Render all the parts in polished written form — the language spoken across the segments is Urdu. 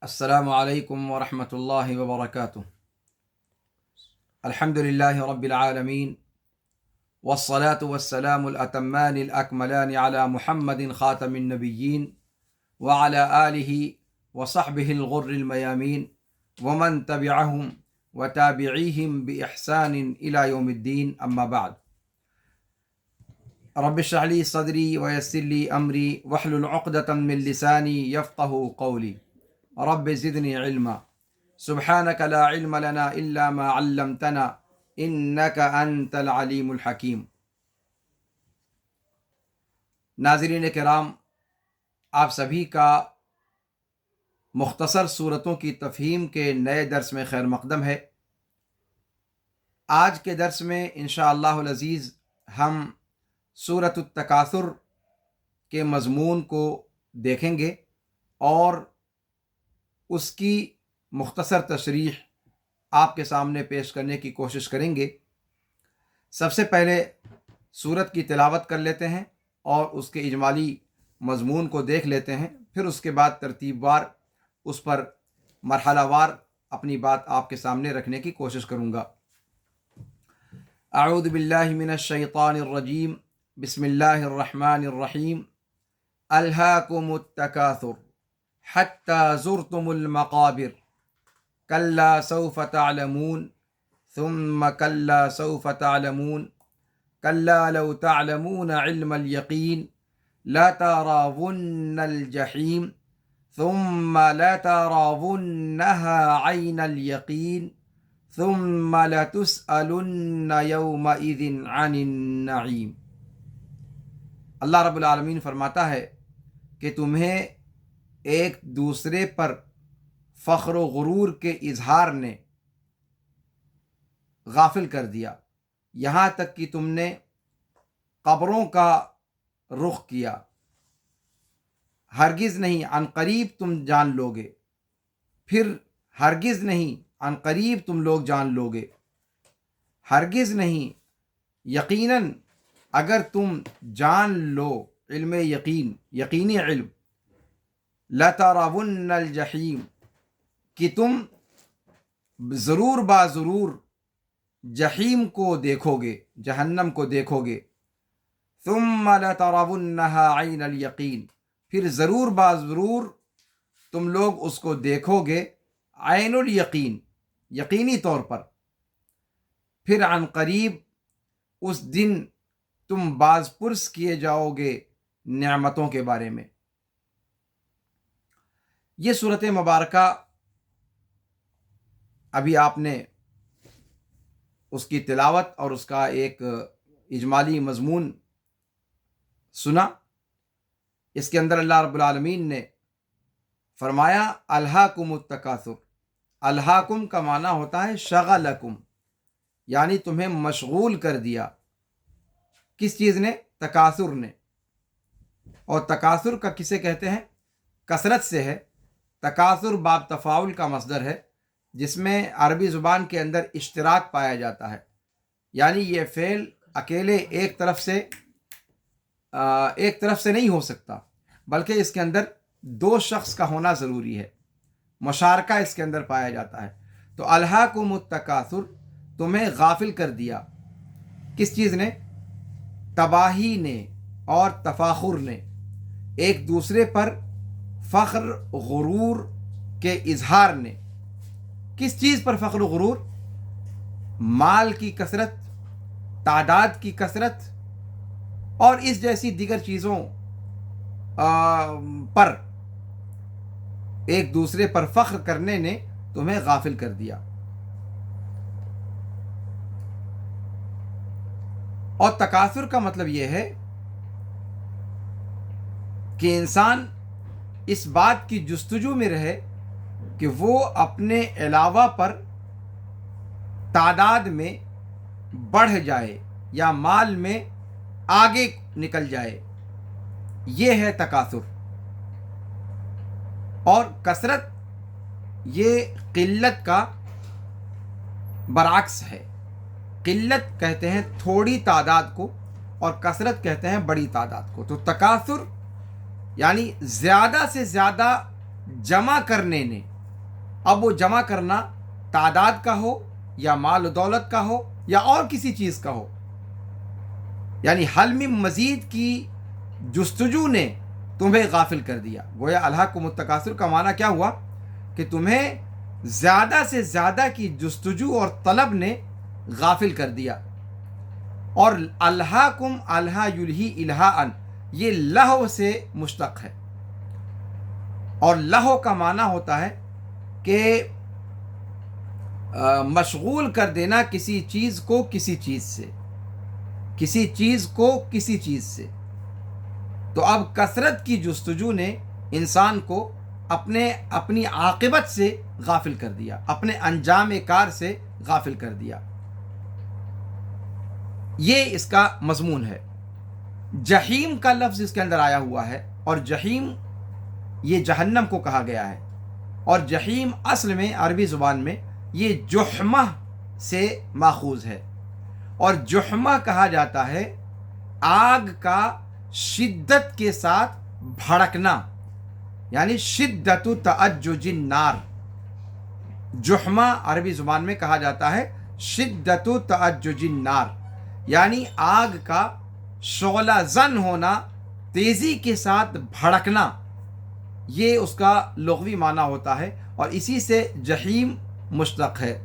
السلام علیکم ورحمۃ اللہ وبرکاتہ۔ الحمد للہ رب العالمین والصلاة والسلام الأتمان الأكملان على محمد خاتم النبیین وعلى آلہ وصحبہ الغر الميامین ومن تبعهم وتابعیہم بإحسان إلى یوم الدین، اما بعد۔ رب اشرح لي صدری ویسر لي امری واحلل عقدۃ من لسانی یفقهوا قولی۔ رب زدنی علما سبحانک لا علم لنا الا ما علمتنا انک انت العلیم الحکیم۔ ناظرین کرام، آپ سبھی کا مختصر صورتوں کی تفہیم کے نئے درس میں خیر مقدم ہے۔ آج کے درس میں انشاءاللہ العزیز ہم سورۃ التکاثر کے مضمون کو دیکھیں گے اور اس کی مختصر تشریح آپ کے سامنے پیش کرنے کی کوشش کریں گے۔ سب سے پہلے سورت کی تلاوت کر لیتے ہیں اور اس کے اجمالی مضمون کو دیکھ لیتے ہیں، پھر اس کے بعد ترتیب وار اس پر مرحلہ وار اپنی بات آپ کے سامنے رکھنے کی کوشش کروں گا۔ اعوذ باللہ من الشیطان الرجیم، بسم اللہ الرحمن الرحیم۔ الہاکم التکاثر حتی زرتم المقابر کلا سوف تعلمون ثم کلا سوف تعلمون کلا لو تعلمون علم الیقین لترون الجحیم ثم لترونها عین الیقین ثم لتسألن یومئذ عن النعیم۔ اللہ رب العالمین فرماتا ہے کہ تمہیں ایک دوسرے پر فخر و غرور کے اظہار نے غافل کر دیا، یہاں تک کہ تم نے قبروں کا رخ کیا۔ ہرگز نہیں، عن قریب تم جان لوگے، پھر ہرگز نہیں، عن قریب تم لوگ جان لوگے، ہرگز نہیں، یقیناً اگر تم جان لو، علم یقین، یقینی علم، لَتَرَوُنَّ الْجَحِيمَ، کہ تم ضرور ضرور جحیم کو دیکھو گے، جہنم کو دیکھو گے۔ ثُمَّ لَتَرَوُنَّهَا عَيْنَ الْيَقِينَ، پھر ضرور ضرور تم لوگ اس کو دیکھو گے عین الیقین، یقینی طور پر۔ پھر عن قریب اس دن تم باز پرس کیے جاؤ گے نعمتوں کے بارے میں۔ یہ صورت مبارکہ ابھی آپ نے اس کی تلاوت اور اس کا ایک اجمالی مضمون سنا۔ اس کے اندر اللہ رب العالمین نے فرمایا الہاکم التکاثر۔ الہاکم کا معنی ہوتا ہے شغلکم، یعنی تمہیں مشغول کر دیا۔ کس چیز نے؟ تکاثر نے۔ اور تکاثر کا کسے کہتے ہیں؟ کثرت سے ہے۔ تکاثر باب تفاعل کا مصدر ہے، جس میں عربی زبان کے اندر اشتراک پایا جاتا ہے، یعنی یہ فعل اکیلے ایک طرف سے نہیں ہو سکتا، بلکہ اس کے اندر دو شخص کا ہونا ضروری ہے، مشارکہ اس کے اندر پایا جاتا ہے۔ تو الہاکم التکاثر، تمہیں غافل کر دیا۔ کس چیز نے؟ تباہی نے اور تفاخر نے، ایک دوسرے پر فخر غرور کے اظہار نے۔ کس چیز پر فخر غرور؟ مال کی کثرت، تعداد کی کثرت اور اس جیسی دیگر چیزوں پر ایک دوسرے پر فخر کرنے نے تمہیں غافل کر دیا۔ اور تکاثر کا مطلب یہ ہے کہ انسان اس بات کی جستجو میں رہے کہ وہ اپنے علاوہ پر تعداد میں بڑھ جائے یا مال میں آگے نکل جائے، یہ ہے تکاثر۔ اور کثرت یہ قلت کا برعکس ہے۔ قلت کہتے ہیں تھوڑی تعداد کو اور کثرت کہتے ہیں بڑی تعداد کو۔ تو تکاثر یعنی زیادہ سے زیادہ جمع کرنے نے، اب وہ جمع کرنا تعداد کا ہو یا مال و دولت کا ہو یا اور کسی چیز کا ہو، یعنی حل میں مزید کی جستجو نے تمہیں غافل کر دیا۔ گویا الہاکم التکاثر کا معنی کیا ہوا کہ تمہیں زیادہ سے زیادہ کی جستجو اور طلب نے غافل کر دیا۔ اور الہاکم، الہا یلہی الہاءن، یہ لہو سے مشتق ہے، اور لہو کا معنی ہوتا ہے کہ مشغول کر دینا کسی چیز کو کسی چیز سے، کسی چیز کو کسی چیز سے۔ تو اب کثرت کی جستجو نے انسان کو اپنی عاقبت سے غافل کر دیا، اپنے انجام کار سے غافل کر دیا۔ یہ اس کا مضمون ہے۔ جہیم کا لفظ اس کے اندر آیا ہوا ہے، اور جہیم یہ جہنم کو کہا گیا ہے، اور جہیم اصل میں عربی زبان میں یہ جحمہ سے ماخوذ ہے، اور جحمہ کہا جاتا ہے آگ کا شدت کے ساتھ بھڑکنا، یعنی شدت تعجج النار۔ جحمہ عربی زبان میں کہا جاتا ہے شدت تعجج النار، یعنی آگ کا شعلہ زن ہونا، تیزی کے ساتھ بھڑکنا، یہ اس کا لغوی معنی ہوتا ہے، اور اسی سے جہیم مشتق ہے،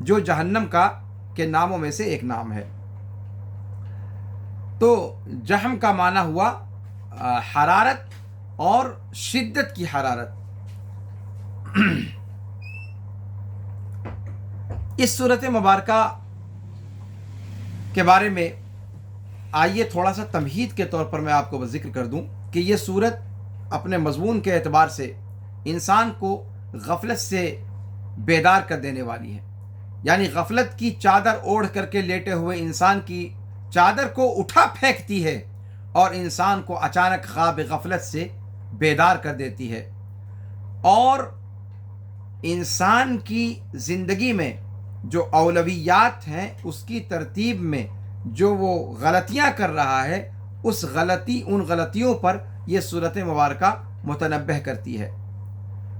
جو جہنم کے ناموں میں سے ایک نام ہے۔ تو جہم کا معنی ہوا حرارت اور شدت کی حرارت۔ اس صورت مبارکہ کے بارے میں آئیے تھوڑا سا تمہید کے طور پر میں آپ کو ذکر کر دوں کہ یہ صورت اپنے مضمون کے اعتبار سے انسان کو غفلت سے بیدار کر دینے والی ہے، یعنی غفلت کی چادر اوڑھ کر کے لیٹے ہوئے انسان کی چادر کو اٹھا پھینکتی ہے اور انسان کو اچانک خواب غفلت سے بیدار کر دیتی ہے، اور انسان کی زندگی میں جو اولویات ہیں اس کی ترتیب میں جو وہ غلطیاں کر رہا ہے، ان غلطیوں پر یہ صورت مبارکہ متنبہ کرتی ہے،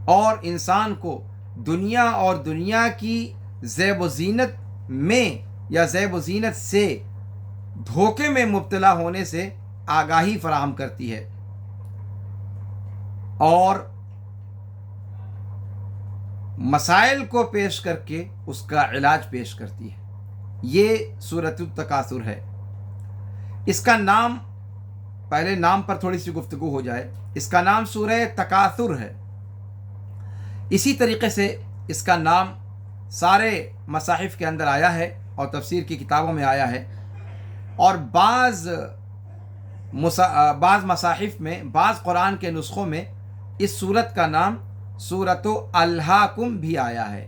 اور انسان کو دنیا اور دنیا کی زیب و زینت میں یا زیب و زینت سے دھوکے میں مبتلا ہونے سے آگاہی فراہم کرتی ہے، اور مسائل کو پیش کر کے اس کا علاج پیش کرتی ہے۔ یہ سورۃ التکاثر ہے۔ اس کا نام، پہلے نام پر تھوڑی سی گفتگو ہو جائے، اس کا نام سورہ تکاثر ہے۔ اسی طریقے سے اس کا نام سارے مصاحف کے اندر آیا ہے اور تفسیر کی کتابوں میں آیا ہے، اور بعض مصاحف میں، بعض قرآن کے نسخوں میں اس سورت کا نام سورۃ الہاکم بھی آیا ہے،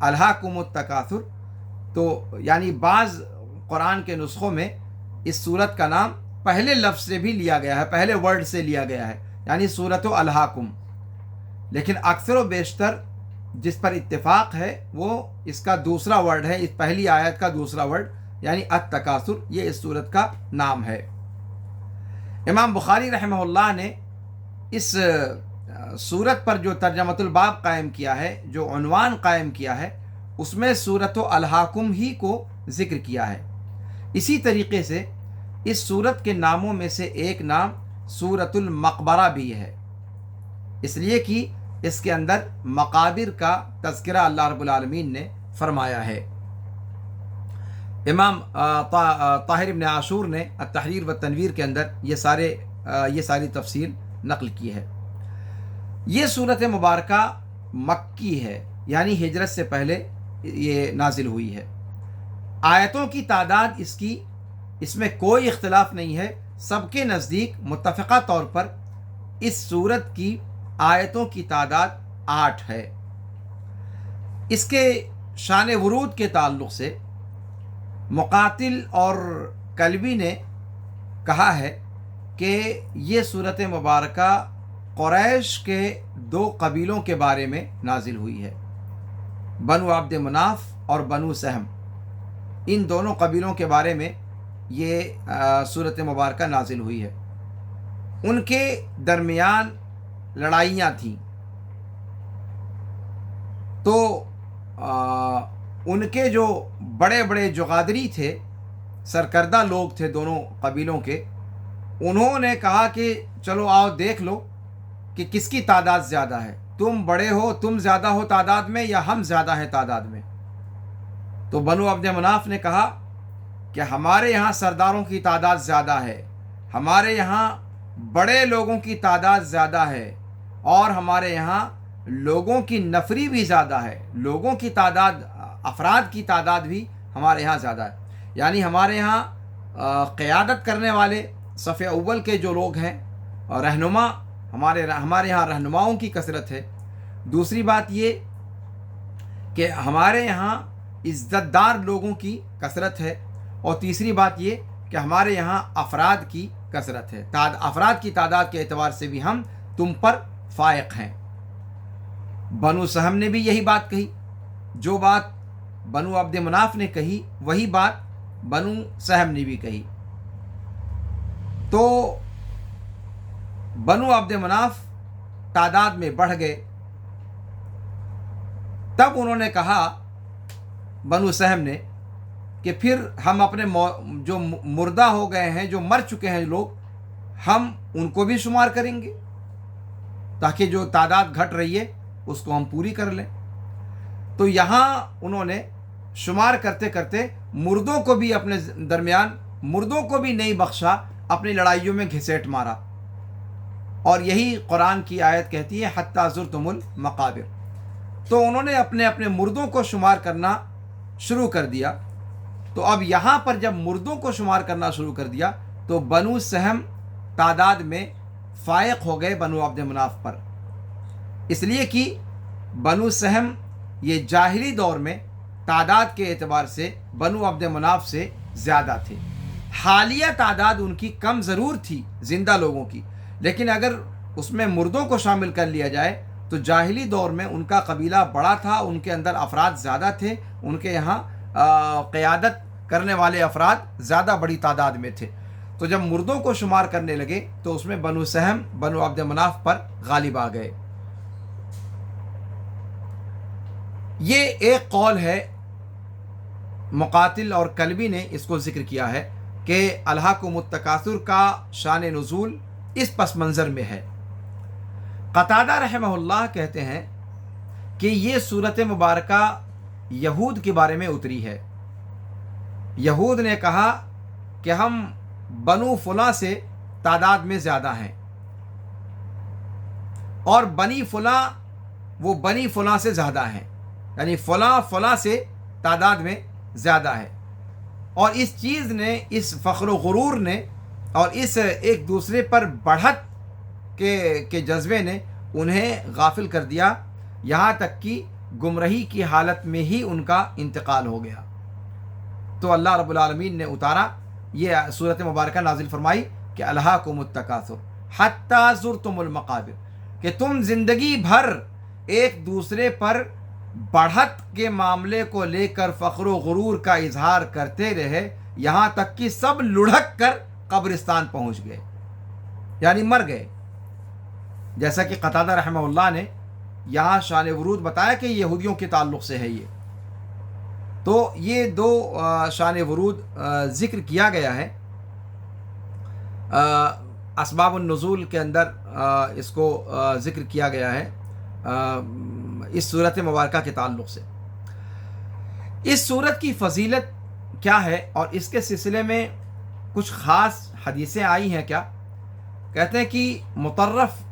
الہاکم التکاثر۔ تو یعنی بعض قرآن کے نسخوں میں اس سورت کا نام پہلے لفظ سے بھی لیا گیا ہے، پہلے ورڈ سے لیا گیا ہے، یعنی سورۃ الہاکم، لیکن اکثر و بیشتر جس پر اتفاق ہے وہ اس کا دوسرا ورڈ ہے، اس پہلی آیت کا دوسرا ورڈ، یعنی التکاثر، یہ اس سورت کا نام ہے۔ امام بخاری رحمہ اللہ نے اس سورت پر جو ترجمۃ الباب قائم کیا ہے، جو عنوان قائم کیا ہے، اس میں سورۃ الہاکم ہی کو ذکر کیا ہے۔ اسی طریقے سے اس سورت کے ناموں میں سے ایک نام سورۃ المقبرہ بھی ہے، اس لیے کہ اس کے اندر مقابر کا تذکرہ اللہ رب العالمین نے فرمایا ہے۔ امام طاہر ابن عاشور نے التحریر و تنویر کے اندر یہ ساری تفصیل نقل کی ہے۔ یہ صورت مبارکہ مکی ہے، یعنی ہجرت سے پہلے یہ نازل ہوئی ہے۔ آیتوں کی تعداد اس میں کوئی اختلاف نہیں ہے، سب کے نزدیک متفقہ طور پر اس صورت کی آیتوں کی تعداد 8 ہے۔ اس کے شان ورود کے تعلق سے مقاتل اور کلبی نے کہا ہے کہ یہ صورت مبارکہ قریش کے 2 قبیلوں کے بارے میں نازل ہوئی ہے، بنو عبد مناف اور بنو سہم، ان دونوں قبیلوں کے بارے میں یہ صورت مبارکہ نازل ہوئی ہے۔ ان کے درمیان لڑائیاں تھیں، تو ان کے جو بڑے بڑے جغادری تھے، سرکردہ لوگ تھے دونوں قبیلوں کے، انہوں نے کہا کہ چلو آؤ دیکھ لو کہ کس کی تعداد زیادہ ہے، تم بڑے ہو، تم زیادہ ہو تعداد میں، یا ہم زیادہ ہیں تعداد میں؟ تو بنو عبد مناف نے کہا کہ ہمارے یہاں سرداروں کی تعداد زیادہ ہے، ہمارے یہاں بڑے لوگوں کی تعداد زیادہ ہے، اور ہمارے یہاں لوگوں کی نفری بھی زیادہ ہے، لوگوں کی تعداد، افراد کی تعداد بھی ہمارے یہاں زیادہ ہے۔ یعنی ہمارے یہاں قیادت کرنے والے صف اول کے جو لوگ ہیں، رہنما، ہمارے یہاں رہنماؤں کی کثرت ہے۔ دوسری بات یہ کہ ہمارے یہاں عزت دار لوگوں کی کثرت ہے، اور تیسری بات یہ کہ ہمارے یہاں افراد کی کثرت ہے، افراد کی تعداد کے اعتبار سے بھی ہم تم پر فائق ہیں۔ بنو سہم نے بھی یہی بات کہی، جو بات بنو عبد مناف نے کہی وہی بات بنو سہم نے بھی کہی۔ تو بنو عبد مناف تعداد میں بڑھ گئے۔ تب انہوں نے کہا بنو سہم نے کہ پھر ہم اپنے جو مردہ ہو گئے ہیں، جو مر چکے ہیں لوگ، ہم ان کو بھی شمار کریں گے تاکہ جو تعداد گھٹ رہی ہے اس کو ہم پوری کر لیں۔ تو یہاں انہوں نے شمار کرتے کرتے مردوں کو بھی اپنے درمیان، مردوں کو بھی نہیں بخشا، اپنی لڑائیوں میں گھسیٹ مارا۔ اور یہی قرآن کی آیت کہتی ہے حتی زرتم المقابر۔ تو انہوں نے اپنے اپنے مردوں کو شمار کرنا شروع کر دیا۔ تو اب یہاں پر جب مردوں کو شمار کرنا شروع کر دیا تو بنو سہم تعداد میں فائق ہو گئے بنو عبد مناف پر، اس لیے کہ بنو سہم یہ جاہلی دور میں تعداد کے اعتبار سے بنو عبد مناف سے زیادہ تھے۔ حالیہ تعداد ان کی کم ضرور تھی زندہ لوگوں کی، لیکن اگر اس میں مردوں کو شامل کر لیا جائے تو جاہلی دور میں ان کا قبیلہ بڑا تھا، ان کے اندر افراد زیادہ تھے، ان کے یہاں قیادت کرنے والے افراد زیادہ بڑی تعداد میں تھے۔ تو جب مردوں کو شمار کرنے لگے تو اس میں بنو سہم بنو عبد مناف پر غالب آ گئے۔ یہ ایک قول ہے، مقاتل اور کلبی نے اس کو ذکر کیا ہے کہ الہاکم التکاثر کا شان نزول اس پس منظر میں ہے۔ قتادہ رحمہ اللہ کہتے ہیں کہ یہ صورت مبارکہ یہود کے بارے میں اتری ہے۔ یہود نے کہا کہ ہم بنو فلاں سے تعداد میں زیادہ ہیں، اور بنی فلاں وہ بنی فلاں سے زیادہ ہیں، یعنی فلاں فلاں سے تعداد میں زیادہ ہے۔ اور اس چیز نے، اس فخر و غرور نے اور اس ایک دوسرے پر بڑھت کے جذبے نے انہیں غافل کر دیا، یہاں تک کہ گمراہی کی حالت میں ہی ان کا انتقال ہو گیا۔ تو اللہ رب العالمین نے اتارا، یہ سورت مبارکہ نازل فرمائی کہ الہاکم التکاثر حتی زرتم المقابر، کہ تم زندگی بھر ایک دوسرے پر بڑھت کے معاملے کو لے کر فخر و غرور کا اظہار کرتے رہے، یہاں تک کہ سب لڑھک کر قبرستان پہنچ گئے، یعنی مر گئے۔ جیسا کہ قتادہ رحمہ اللہ نے یہاں شان ورود بتایا کہ یہودیوں کے تعلق سے ہے یہ، تو یہ دو شان ورود ذکر کیا گیا ہے اسباب النزول کے اندر، اس کو ذکر کیا گیا ہے اس صورت مبارکہ کے تعلق سے۔ اس صورت کی فضیلت کیا ہے اور اس کے سلسلے میں کچھ خاص حدیثیں آئی ہیں کیا؟ کہتے ہیں کہ مطرف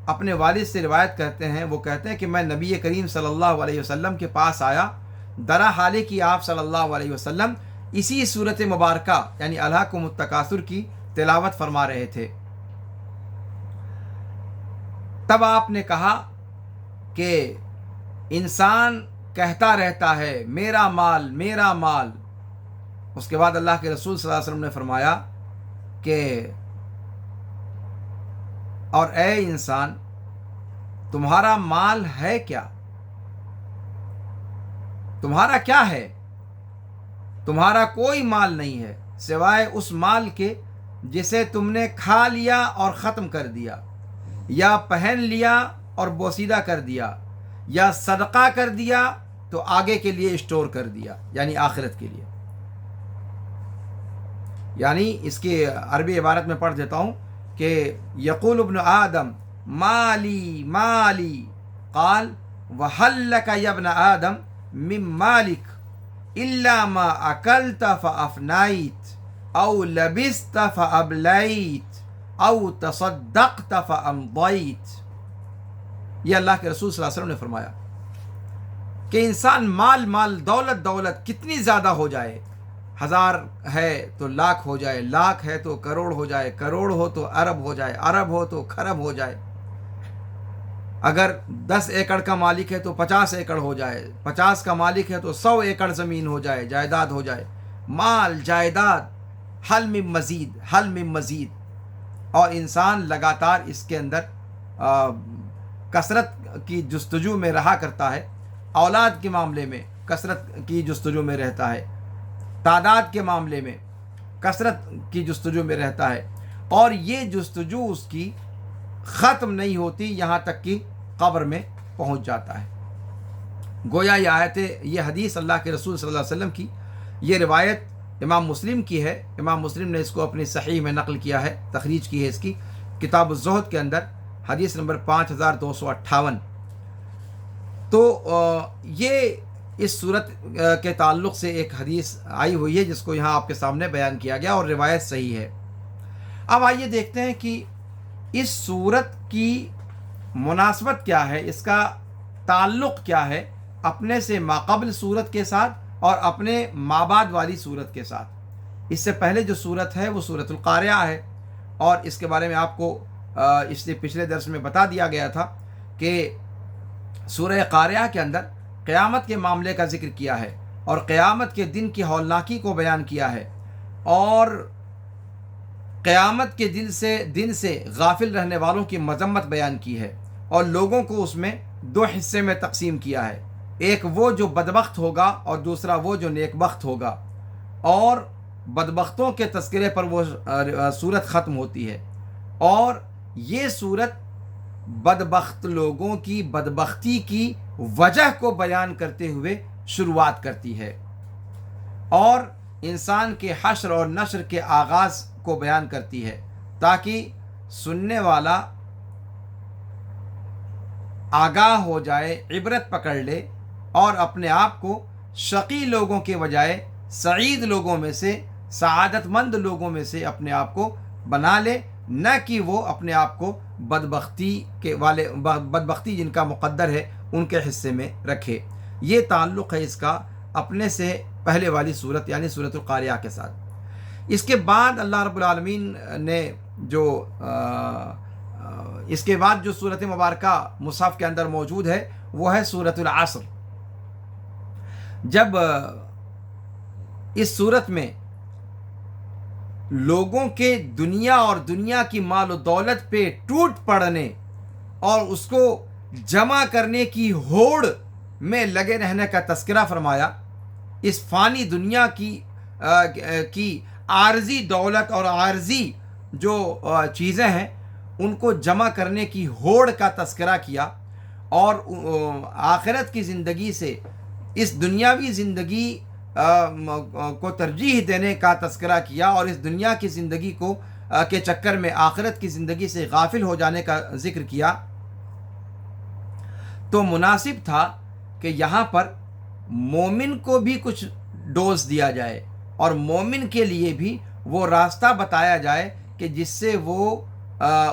اپنے والد سے روایت کرتے ہیں، وہ کہتے ہیں کہ میں نبی کریم صلی اللہ علیہ وسلم کے پاس آیا، درا حال کہ آپ صلی اللہ علیہ وسلم اسی صورت مبارکہ یعنی الہاکم التکاثر کی تلاوت فرما رہے تھے۔ تب آپ نے کہا کہ انسان کہتا رہتا ہے میرا مال میرا مال۔ اس کے بعد اللہ کے رسول صلی اللہ علیہ وسلم نے فرمایا کہ اور اے انسان تمہارا مال ہے کیا؟ تمہارا کیا ہے؟ تمہارا کوئی مال نہیں ہے سوائے اس مال کے جسے تم نے کھا لیا اور ختم کر دیا، یا پہن لیا اور بوسیدہ کر دیا، یا صدقہ کر دیا تو آگے کے لیے اسٹور کر دیا، یعنی آخرت کے لیے. یعنی اس کی عربی عبارت میں پڑھ دیتا ہوں کہ یقول ابن آدم مالی مالی قال وهل لك يا ابن آدم من مالك إلا ما أكلت فأفنيت أو لبست فأبليت أو تصدقت فأمضيت. یہ اللہ کے رسول صلی اللہ علیہ وسلم نے فرمایا کہ انسان مال دولت کتنی زیادہ ہو جائے، 1000 ہے تو لاکھ ہو جائے، لاکھ ہے تو کروڑ ہو جائے، کروڑ ہو تو ارب ہو جائے، ارب ہو تو خرب ہو جائے، اگر 10 ایکڑ کا مالک ہے تو 50 ایکڑ ہو جائے، 50 کا مالک ہے تو 100 ایکڑ زمین ہو جائے، جائیداد ہو جائے، مال جائیداد، حل من مزید. اور انسان لگاتار اس کے اندر کثرت کی جستجو میں رہا کرتا ہے، اولاد کے معاملے میں کثرت کی جستجو میں رہتا ہے، تعداد کے معاملے میں کثرت کی جستجو میں رہتا ہے، اور یہ جستجو اس کی ختم نہیں ہوتی یہاں تک کہ قبر میں پہنچ جاتا ہے. گویا یہ آیت، یہ حدیث اللہ کے رسول صلی اللہ علیہ وسلم کی، یہ روایت امام مسلم کی ہے. امام مسلم نے اس کو اپنی صحیح میں نقل کیا ہے، تخریج کی ہے اس کی کتاب الزہد کے اندر، حدیث نمبر 5258. تو یہ اس صورت کے تعلق سے ایک حدیث آئی ہوئی ہے جس کو یہاں آپ کے سامنے بیان کیا گیا، اور روایت صحیح ہے. اب آئیے دیکھتے ہیں کہ اس صورت کی مناسبت کیا ہے، اس کا تعلق کیا ہے اپنے سے ماقبل صورت کے ساتھ اور اپنے مابعد والی صورت کے ساتھ. اس سے پہلے جو صورت ہے وہ سورۃ القاریہ ہے، اور اس کے بارے میں آپ کو اس سے پچھلے درس میں بتا دیا گیا تھا کہ سورہ قاریہ کے اندر قیامت کے معاملے کا ذکر کیا ہے، اور قیامت کے دن کی ہولناکی کو بیان کیا ہے، اور قیامت کے دن سے غافل رہنے والوں کی مذمت بیان کی ہے، اور لوگوں کو اس میں 2 حصے میں تقسیم کیا ہے، ایک وہ جو بدبخت ہوگا اور دوسرا وہ جو نیک بخت ہوگا. اور بدبختوں کے تذکرے پر وہ صورت ختم ہوتی ہے، اور یہ صورت بدبخت لوگوں کی بدبختی کی وجہ کو بیان کرتے ہوئے شروعات کرتی ہے، اور انسان کے حشر اور نشر کے آغاز کو بیان کرتی ہے، تاکہ سننے والا آگاہ ہو جائے، عبرت پکڑ لے، اور اپنے آپ کو شقی لوگوں کے بجائے سعید لوگوں میں سے، سعادت مند لوگوں میں سے اپنے آپ کو بنا لے، نہ کہ وہ اپنے آپ کو بدبختی جن کا مقدر ہے ان کے حصے میں رکھے. یہ تعلق ہے اس کا اپنے سے پہلے والی صورت یعنی سورۃ القاریہ کے ساتھ. اس کے بعد اللہ رب العالمین نے اس کے بعد جو صورت مبارکہ مصحف کے اندر موجود ہے وہ ہے سورۃ العصر. جب اس صورت میں لوگوں کے دنیا اور دنیا کی مال و دولت پہ ٹوٹ پڑنے اور اس کو جمع کرنے کی ہوڑ میں لگے رہنے کا تذکرہ فرمایا، اس فانی دنیا کی عارضی دولت اور عارضی جو چیزیں ہیں ان کو جمع کرنے کی ہوڑ کا تذکرہ کیا، اور آخرت کی زندگی سے اس دنیاوی زندگی کو ترجیح دینے کا تذکرہ کیا، اور اس دنیا کی زندگی کے چکر میں آخرت کی زندگی سے غافل ہو جانے کا ذکر کیا. تو مناسب تھا کہ یہاں پر مومن کو بھی کچھ ڈوز دیا جائے، اور مومن کے لیے بھی وہ راستہ بتایا جائے کہ جس سے وہ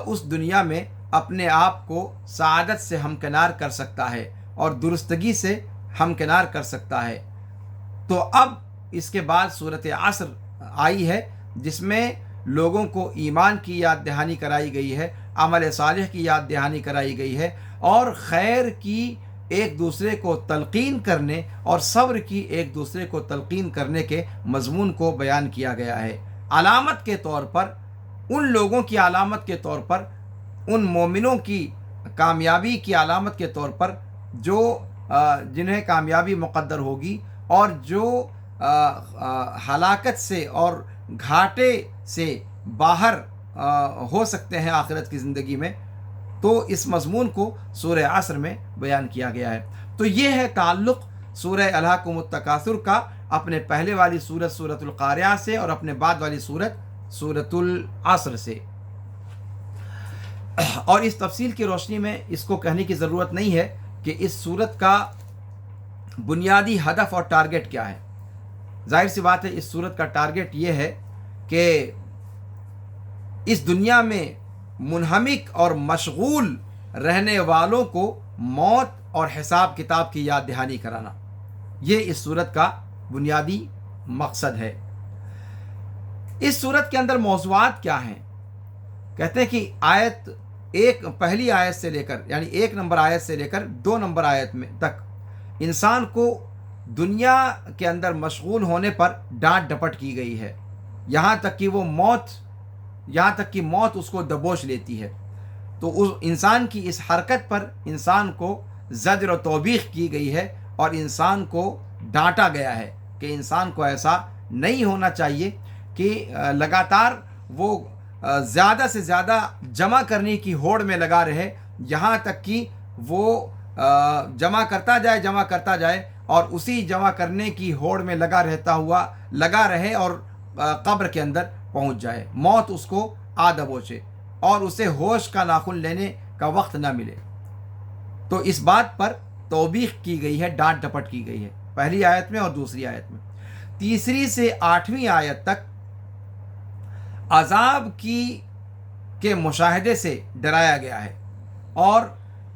اس دنیا میں اپنے آپ کو سعادت سے ہمکنار کر سکتا ہے اور درستگی سے ہمکنار کر سکتا ہے. تو اب اس کے بعد سورۃ عصر آئی ہے جس میں لوگوں کو ایمان کی یاد دہانی کرائی گئی ہے، عمل صالح کی یاد دہانی کرائی گئی ہے، اور خیر کی ایک دوسرے کو تلقین کرنے اور صبر کی ایک دوسرے کو تلقین کرنے کے مضمون کو بیان کیا گیا ہے. علامت کے طور پر ان لوگوں کی علامت کے طور پر، ان مومنوں کی کامیابی کی علامت کے طور پر جو جنہیں کامیابی مقدر ہوگی اور جو ہلاکت سے اور گھاٹے سے باہر ہو سکتے ہیں آخرت کی زندگی میں، تو اس مضمون کو سورہ عصر میں بیان کیا گیا ہے۔ تو یہ ہے تعلق سورہ الہاکم التکاثر کا اپنے پہلے والی سورت سورۃ القاریہ سے اور اپنے بعد والی سورت سورۃ العصر سے۔ اور اس تفصیل کی روشنی میں اس کو کہنے کی ضرورت نہیں ہے کہ اس سورت کا بنیادی ہدف اور ٹارگٹ کیا ہے۔ ظاہر سی بات ہے اس سورت کا ٹارگٹ یہ ہے کہ اس دنیا میں منہمک اور مشغول رہنے والوں کو موت اور حساب کتاب کی یاد دہانی کرانا، یہ اس سورت کا بنیادی مقصد ہے۔ اس سورت کے اندر موضوعات کیا ہیں؟ کہتے ہیں کہ آیت پہلی آیت سے لے کر یعنی 1 نمبر آیت سے لے کر 2 نمبر آیت میں تک انسان کو دنیا کے اندر مشغول ہونے پر ڈانٹ ڈپٹ کی گئی ہے، یہاں تک کہ موت اس کو دبوچ لیتی ہے۔ تو اس انسان کی اس حرکت پر انسان کو زجر و توبیخ کی گئی ہے اور انسان کو ڈانٹا گیا ہے کہ انسان کو ایسا نہیں ہونا چاہیے کہ لگاتار وہ زیادہ سے زیادہ جمع کرنے کی ہوڑ میں لگا رہے، یہاں تک کہ وہ جمع کرتا جائے اور اسی جمع کرنے کی ہوڑ میں لگا رہے اور قبر کے اندر پہنچ جائے، موت اس کو آ دبوچے اور اسے ہوش کا ناخن لینے کا وقت نہ ملے۔ تو اس بات پر توبیخ کی گئی ہے، ڈانٹ ڈپٹ کی گئی ہے پہلی آیت میں اور دوسری آیت میں۔ 3 سے 8ویں آیت تک عذاب کے مشاہدے سے ڈرایا گیا ہے اور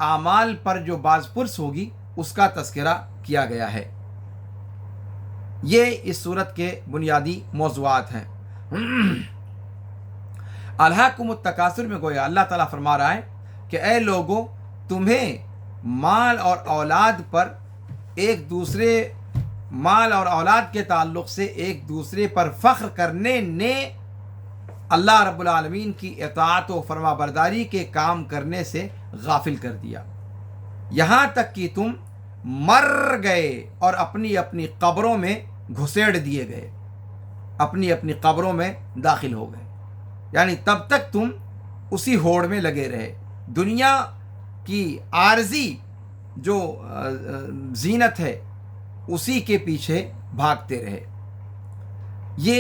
اعمال پر جو باز پرس ہوگی اس کا تذکرہ کیا گیا ہے۔ یہ اس صورت کے بنیادی موضوعات ہیں۔ الہاکم التکاثر میں گویا اللہ تعالیٰ فرما رہا ہے کہ اے لوگوں، تمہیں مال اور اولاد کے تعلق سے ایک دوسرے پر فخر کرنے نے اللہ رب العالمین کی اطاعت و فرما برداری کے کام کرنے سے غافل کر دیا، یہاں تک کہ تم مر گئے اور اپنی اپنی قبروں میں گھسیڑ دیے گئے، اپنی اپنی قبروں میں داخل ہو گئے، یعنی تب تک تم اسی ہوڑ میں لگے رہے، دنیا کی عارضی جو زینت ہے اسی کے پیچھے بھاگتے رہے۔ یہ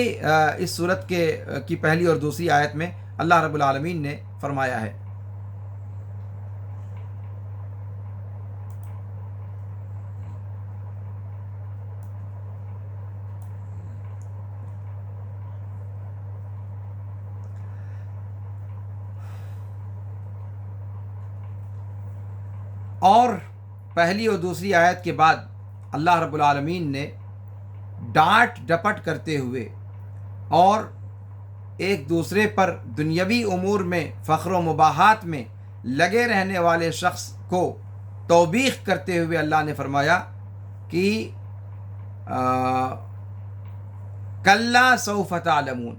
اس صورت کی پہلی اور دوسری آیت میں اللہ رب العالمین نے فرمایا ہے۔ اور پہلی اور دوسری آیت کے بعد اللہ رب العالمین نے ڈانٹ ڈپٹ کرتے ہوئے اور ایک دوسرے پر دنیاوی امور میں فخر و مباحات میں لگے رہنے والے شخص کو توبیخ کرتے ہوئے اللہ نے فرمایا کہ کلا سوف تعلمون،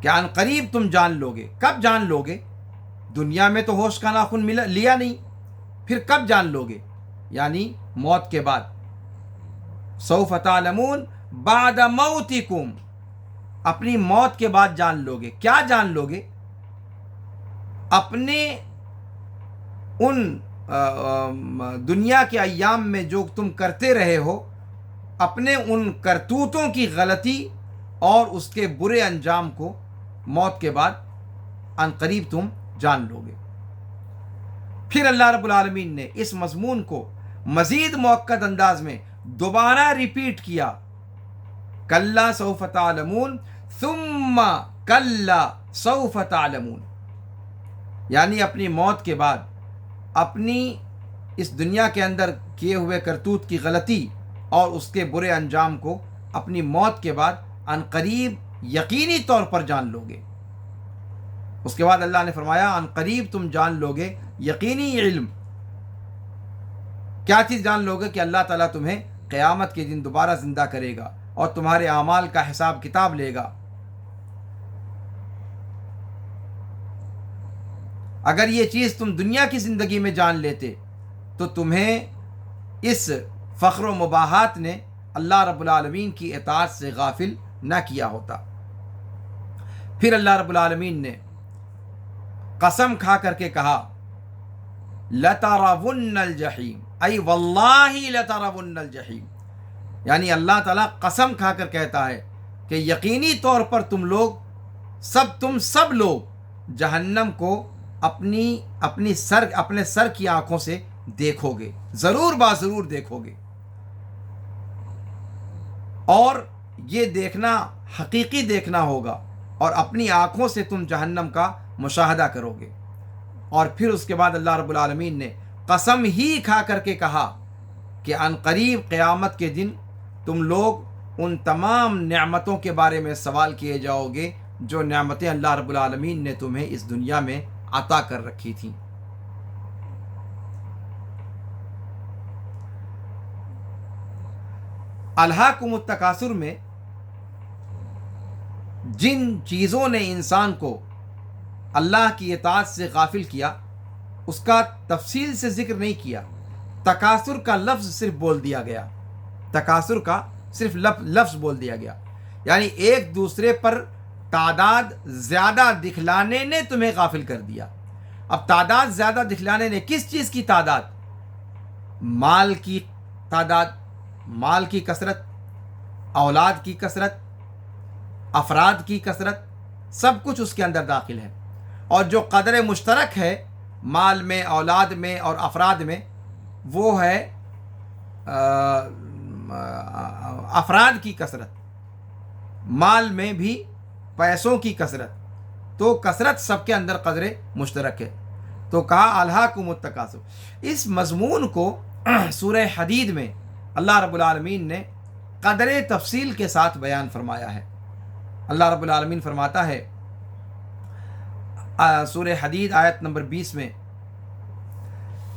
کہ ان قریب تم جان لوگے۔ کب جان لوگے؟ دنیا میں تو ہوش کا ناخن لیا نہیں، پھر کب جان لوگے؟ یعنی موت کے بعد۔ سوف تعلمون بعد موتکم، اپنی موت کے بعد جان لوگے۔ کیا جان لوگے؟ اپنے ان دنیا کے ایام میں جو تم کرتے رہے ہو، اپنے ان کرتوتوں کی غلطی اور اس کے برے انجام کو موت کے بعد ان قریب تم جان لوگے۔ پھر اللہ رب العالمین نے اس مضمون کو مزید مؤکد انداز میں دوبارہ ریپیٹ کیا، کلا سوف تعلمون ثم کلا سوف تعلمون، یعنی اپنی موت کے بعد اپنی اس دنیا کے اندر کیے ہوئے کرتوت کی غلطی اور اس کے برے انجام کو اپنی موت کے بعد ان قریب یقینی طور پر جان لوگے۔ اس کے بعد اللہ نے فرمایا ان قریب تم جان لوگے یقینی علم۔ کیا چیز جان لوگے؟ کہ اللہ تعالیٰ تمہیں قیامت کے دن دوبارہ زندہ کرے گا اور تمہارے اعمال کا حساب کتاب لے گا۔ اگر یہ چیز تم دنیا کی زندگی میں جان لیتے تو تمہیں اس فخر و مباحات نے اللہ رب العالمین کی اطاعت سے غافل نہ کیا ہوتا۔ پھر اللہ رب العالمین نے قسم کھا کر کے کہا لَتَرَوُنَّ الْجَحِيمَ ای واللہ لَتَرَوُنَّ الْجَحِيمَ، یعنی اللہ تعالیٰ قسم کھا کر کہتا ہے کہ یقینی طور پر تم سب لوگ جہنم کو اپنے سر کی آنکھوں سے دیکھو گے، ضرور ضرور دیکھو گے، اور یہ دیکھنا حقیقی دیکھنا ہوگا، اور اپنی آنکھوں سے تم جہنم کا مشاہدہ کرو گے۔ اور پھر اس کے بعد اللہ رب العالمین نے قسم ہی کھا کر کے کہا کہ ان قریب قیامت کے دن تم لوگ ان تمام نعمتوں کے بارے میں سوال کیے جاؤ گے جو نعمتیں اللہ رب العالمین نے تمہیں اس دنیا میں عطا کر رکھی تھیں۔ الہاکم التکاثر میں جن چیزوں نے انسان کو اللہ کی اطاعت سے غافل کیا اس کا تفصیل سے ذکر نہیں کیا، تکاثر کا لفظ صرف بول دیا گیا، تکاثر کا صرف لفظ بول دیا گیا، یعنی ایک دوسرے پر تعداد زیادہ دکھلانے نے تمہیں غافل کر دیا۔ اب تعداد زیادہ دکھلانے نے کس چیز کی تعداد؟ مال کی تعداد، مال کی کثرت، اولاد کی کثرت، افراد کی کثرت، سب کچھ اس کے اندر داخل ہے۔ اور جو قدر مشترک ہے مال میں، اولاد میں اور افراد میں، وہ ہے افراد کی کثرت، مال میں بھی پیسوں کی کثرت، تو کثرت سب کے اندر قدر مشترک ہے۔ تو کہا الہاکم التکاثر۔ اس مضمون کو سورہ حدید میں اللہ رب العالمین نے قدر تفصیل کے ساتھ بیان فرمایا ہے۔ اللہ رب العالمین فرماتا ہے سورہ حدید آیت نمبر 20 میں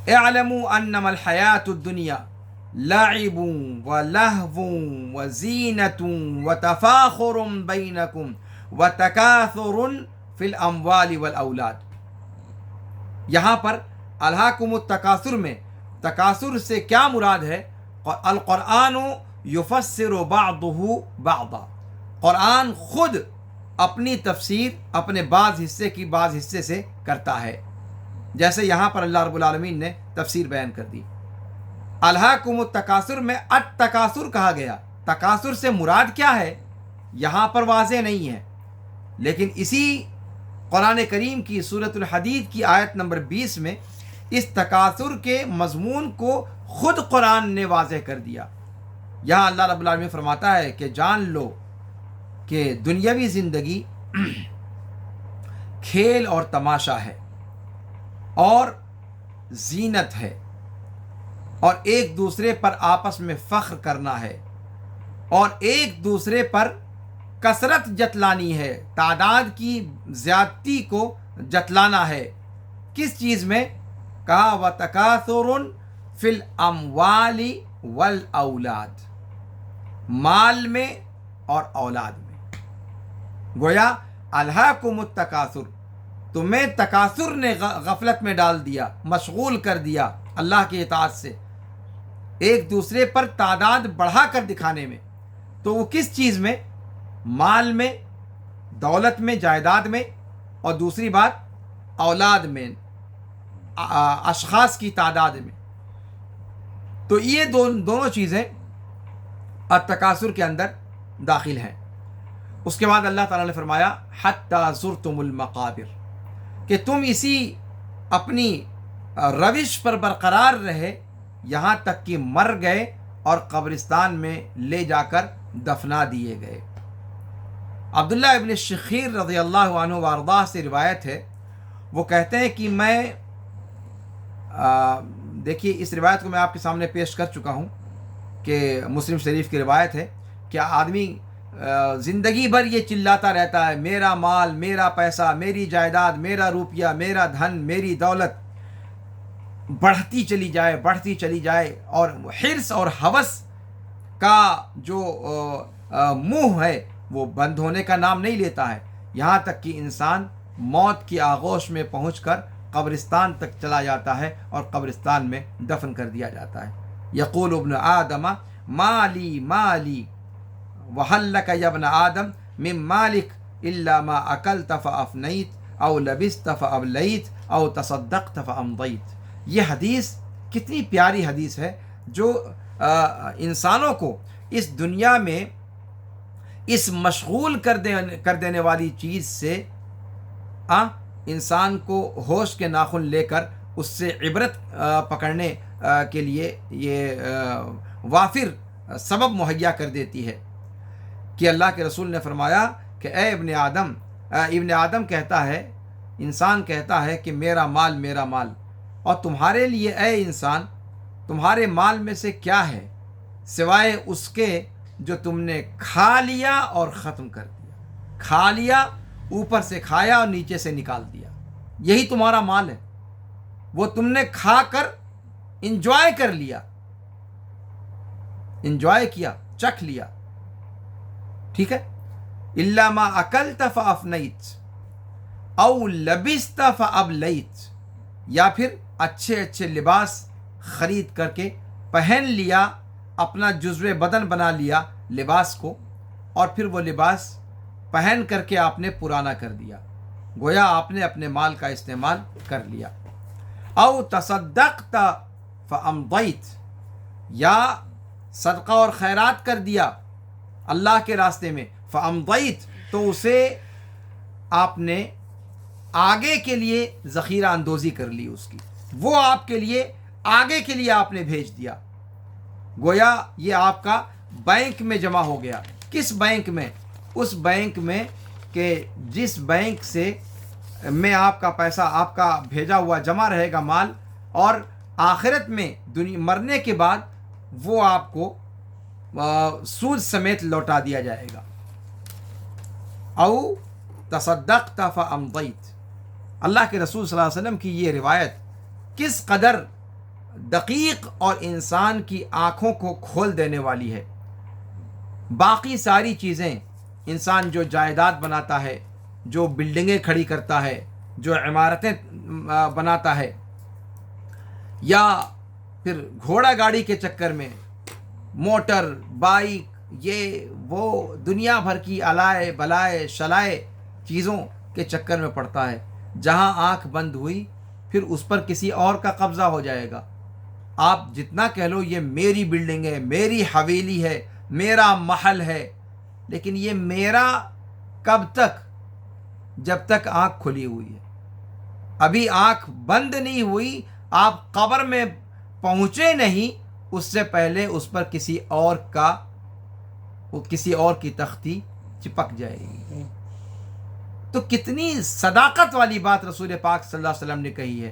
اعلموا انما الحیات الدنیا لعب ولہو وزینۃ وتفاخر بینکم وتکاثر فی الاموال والاولاد۔ یہاں پر الہاکم التکاثر میں تکاثر سے کیا مراد ہے؟ القرآن یفسر بعضہ بعضا، قرآن خود اپنی تفسیر اپنے بعض حصے کی بعض حصے سے کرتا ہے، جیسے یہاں پر اللہ رب العالمین نے تفسیر بیان کر دی۔ الہاکم التکاثر میں التکاثر کہا گیا، تکاثر سے مراد کیا ہے یہاں پر واضح نہیں ہے، لیکن اسی قرآن کریم کی سورۃ الحدید کی آیت نمبر 20 میں اس تکاثر کے مضمون کو خود قرآن نے واضح کر دیا۔ یہاں اللہ رب العالمین فرماتا ہے کہ جان لو کہ دنیاوی زندگی کھیل اور تماشا ہے اور زینت ہے، اور ایک دوسرے پر آپس میں فخر کرنا ہے، اور ایک دوسرے پر کثرت جتلانی ہے، تعداد کی زیادتی کو جتلانا ہے۔ کس چیز میں؟ کہا وَتَكَاثُرٌ فِي الْأَمْوَالِ وَالْأَوْلَادِ، مال میں اور اولاد میں۔ گویا الہاکم التکاثر، تمہیں تکاثر نے غفلت میں ڈال دیا، مشغول کر دیا اللہ کی اطاعت سے، ایک دوسرے پر تعداد بڑھا کر دکھانے میں۔ تو وہ کس چیز میں؟ مال میں، دولت میں، جائیداد میں، اور دوسری بات اولاد میں، اشخاص کی تعداد میں۔ تو یہ دونوں چیزیں التکاثر کے اندر داخل ہیں۔ اس کے بعد اللہ تعالیٰ نے فرمایا حتیٰ زرتم المقابر، کہ تم اسی اپنی روش پر برقرار رہے یہاں تک کہ مر گئے اور قبرستان میں لے جا کر دفنا دیے گئے۔ عبداللہ ابن شخیر رضی اللہ عنہ وارضاہ سے روایت ہے، وہ کہتے ہیں کہ میں دیکھیے اس روایت کو میں آپ کے سامنے پیش کر چکا ہوں کہ مسلم شریف کی روایت ہے کہ آدمی زندگی بھر یہ چلاتا رہتا ہے میرا مال، میرا پیسہ، میری جائیداد، میرا روپیہ، میرا دھن، میری دولت بڑھتی چلی جائے، اور حرص اور ہوس کا جو منہ ہے وہ بند ہونے کا نام نہیں لیتا ہے، یہاں تک کہ انسان موت کی آغوش میں پہنچ کر قبرستان تک چلا جاتا ہے اور قبرستان میں دفن کر دیا جاتا ہے۔ یقول ابن آدم مالی مالی وحل لک یا ابن آدم من مالک الا ما اکلت فافنیت او لبست فابلیت او تصدقت فامضیت۔ یہ حدیث کتنی پیاری حدیث ہے جو انسانوں کو اس دنیا میں اس مشغول کر دینے والی چیز سے انسان کو ہوش کے ناخن لے کر اس سے عبرت پکڑنے کے لیے یہ وافر سبب مہیا کر دیتی ہے کہ اللہ کے رسول نے فرمایا کہ اے ابن آدم کہتا ہے، انسان کہتا ہے کہ میرا مال، اور تمہارے لیے اے انسان تمہارے مال میں سے کیا ہے سوائے اس کے جو تم نے کھا لیا اور ختم کر دیا۔ کھا لیا، اوپر سے کھایا اور نیچے سے نکال دیا، یہی تمہارا مال ہے۔ وہ تم نے کھا کر انجوائے کر لیا، انجوائے کیا، چکھ لیا، ٹھیک ہے۔ الا ما اکلت فافنیت او لبست فابلیت، یا پھر اچھے اچھے لباس خرید کر کے پہن لیا، اپنا جزو بدن بنا لیا لباس کو، اور پھر وہ لباس پہن کر کے آپ نے پرانا کر دیا، گویا آپ نے اپنے مال کا استعمال کر لیا۔ او تصدقت فامضیت، یا صدقہ اور خیرات کر دیا اللہ کے راستے میں، فامضیت تو اسے آپ نے آگے کے لیے ذخیرہ اندوزی کر لی، اس کی وہ آپ کے لیے آگے کے لیے آپ نے بھیج دیا، گویا یہ آپ کا بینک میں جمع ہو گیا۔ کس بینک میں؟ اس بینک میں کہ جس بینک سے میں آپ کا پیسہ، آپ کا بھیجا ہوا جمع رہے گا مال، اور آخرت میں مرنے کے بعد وہ آپ کو سود سمیت لوٹا دیا جائے گا۔ او تصدقت فامضیت، اللہ کے رسول صلی اللہ علیہ وسلم کی یہ روایت کس قدر دقیق اور انسان کی آنکھوں کو کھول دینے والی ہے۔ باقی ساری چیزیں، انسان جو جائیداد بناتا ہے، جو بلڈنگیں کھڑی کرتا ہے، جو عمارتیں بناتا ہے، یا پھر گھوڑا گاڑی کے چکر میں، موٹر، بائک، یہ وہ دنیا بھر کی الائے بلائے شلائے چیزوں کے چکر میں پڑتا ہے، جہاں آنکھ بند ہوئی پھر اس پر کسی اور کا قبضہ ہو جائے گا۔ آپ جتنا کہہ لو یہ میری بلڈنگ ہے، میری حویلی ہے، میرا محل ہے، لیکن یہ میرا کب تک؟ جب تک آنکھ کھلی ہوئی ہے۔ ابھی آنکھ بند نہیں ہوئی، آپ قبر میں پہنچے نہیں، اس سے پہلے اس پر کسی اور کی تختی چپک جائے گی۔ تو کتنی صداقت والی بات رسول پاک صلی اللہ علیہ وسلم نے کہی ہے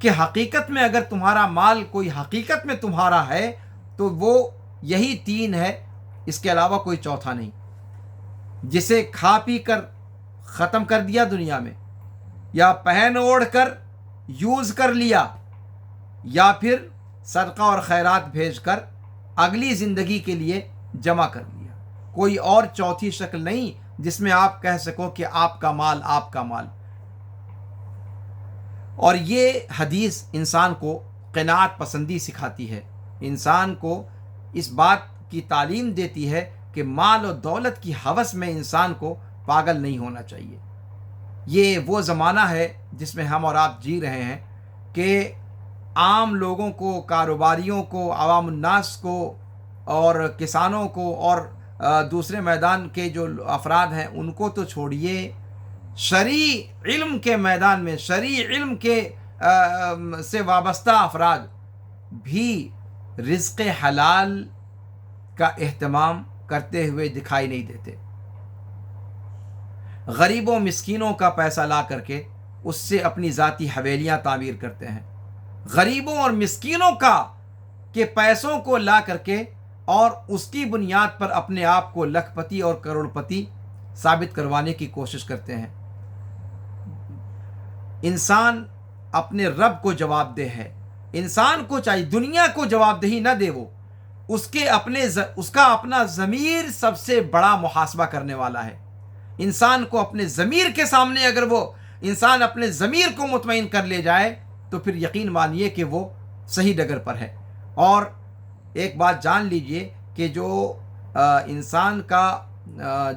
کہ حقیقت میں اگر تمہارا مال کوئی حقیقت میں تمہارا ہے تو وہ یہی تین ہے، اس کے علاوہ کوئی چوتھا نہیں، جسے کھا پی کر ختم کر دیا دنیا میں، یا پہن اوڑھ کر یوز کر لیا، یا پھر صدقہ اور خیرات بھیج کر اگلی زندگی کے لیے جمع کر لیا۔ کوئی اور چوتھی شکل نہیں جس میں آپ کہہ سکو کہ آپ کا مال، آپ کا مال۔ اور یہ حدیث انسان کو قناعت پسندی سکھاتی ہے، انسان کو اس بات کی تعلیم دیتی ہے کہ مال و دولت کی ہوس میں انسان کو پاگل نہیں ہونا چاہیے۔ یہ وہ زمانہ ہے جس میں ہم اور آپ جی رہے ہیں کہ عام لوگوں کو، کاروباریوں کو، عوام الناس کو، اور کسانوں کو، اور دوسرے میدان کے جو افراد ہیں ان کو تو چھوڑیے، شرعی علم کے میدان میں، شرعی علم کے سے وابستہ افراد بھی رزق حلال کا اہتمام کرتے ہوئے دکھائی نہیں دیتے۔ غریبوں مسکینوں کا پیسہ لا کر کے اس سے اپنی ذاتی حویلیاں تعمیر کرتے ہیں، غریبوں اور مسکینوں کے پیسوں کو لا کر کے اور اس کی بنیاد پر اپنے آپ کو لکھ پتی اور کروڑ پتی ثابت کروانے کی کوشش کرتے ہیں۔ انسان اپنے رب کو جواب دہ ہے، انسان کو چاہیے دنیا کو جواب دہی نہ دے، وہ اس کا اپنا ضمیر سب سے بڑا محاسبہ کرنے والا ہے۔ انسان کو اپنے ضمیر کے سامنے اگر وہ انسان اپنے ضمیر کو مطمئن کر لے جائے تو پھر یقین مانیے کہ وہ صحیح ڈگر پر ہے۔ اور ایک بات جان لیجئے کہ جو انسان کا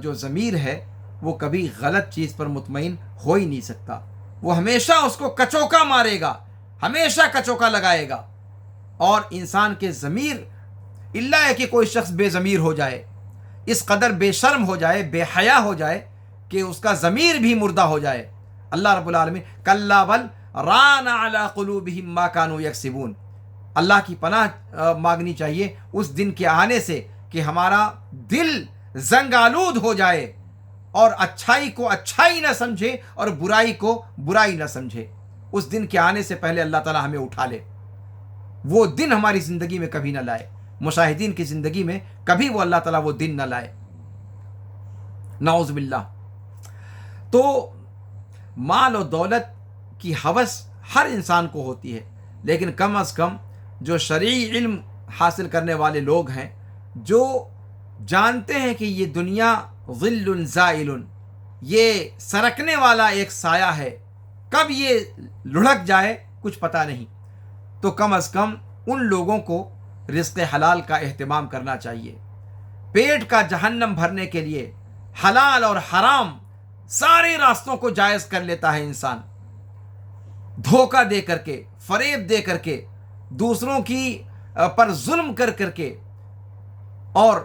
جو ضمیر ہے وہ کبھی غلط چیز پر مطمئن ہو ہی نہیں سکتا. وہ ہمیشہ اس کو کچوکا مارے گا, ہمیشہ کچوکا لگائے گا. اور انسان کے ضمیر، اللہ ہے کہ کوئی شخص بے ضمیر ہو جائے، اس قدر بے شرم ہو جائے، بے حیا ہو جائے کہ اس کا ضمیر بھی مردہ ہو جائے. اللہ رب العالمین کلا بل ران علی قلوبہم ما کانوا یکسبون. اللہ کی پناہ مانگنی چاہیے اس دن کے آنے سے کہ ہمارا دل زنگ آلود ہو جائے اور اچھائی کو اچھائی نہ سمجھے اور برائی کو برائی نہ سمجھے. اس دن کے آنے سے پہلے اللہ تعالیٰ ہمیں اٹھا لے. وہ دن ہماری زندگی میں کبھی نہ لائے، مشاہدین کی زندگی میں کبھی وہ اللہ تعالیٰ وہ دن نہ لائے، نعوذ باللہ. تو مال و دولت کی ہوس ہر انسان کو ہوتی ہے، لیکن کم از کم جو شرعی علم حاصل کرنے والے لوگ ہیں، جو جانتے ہیں کہ یہ دنیا ظل زائل، یہ سرکنے والا ایک سایہ ہے، کب یہ لڑھک جائے کچھ پتہ نہیں، تو کم از کم ان لوگوں کو رزق حلال کا اہتمام کرنا چاہیے. پیٹ کا جہنم بھرنے کے لیے حلال اور حرام سارے راستوں کو جائز کر لیتا ہے انسان، دھوکہ دے کر کے، فریب دے کر کے، دوسروں کی پر ظلم کر کر کے، اور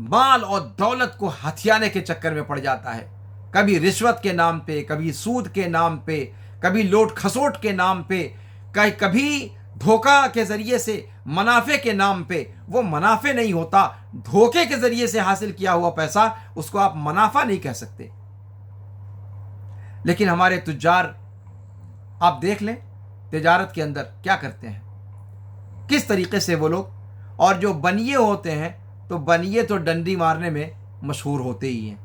مال اور دولت کو ہتھیانے کے چکر میں پڑ جاتا ہے. کبھی رشوت کے نام پہ، کبھی سود کے نام پہ، کبھی لوٹ کھسوٹ کے نام پہ، کبھی دھوکہ کے ذریعے سے منافع کے نام پہ. وہ منافع نہیں ہوتا، دھوکے کے ذریعے سے حاصل کیا ہوا پیسہ اس کو آپ منافع نہیں کہہ سکتے. لیکن ہمارے تجار آپ دیکھ لیں تجارت کے اندر کیا کرتے ہیں، کس طریقے سے وہ لوگ، اور جو بنیے ہوتے ہیں تو بنیے تو ڈنڈی مارنے میں مشہور ہوتے ہی ہیں،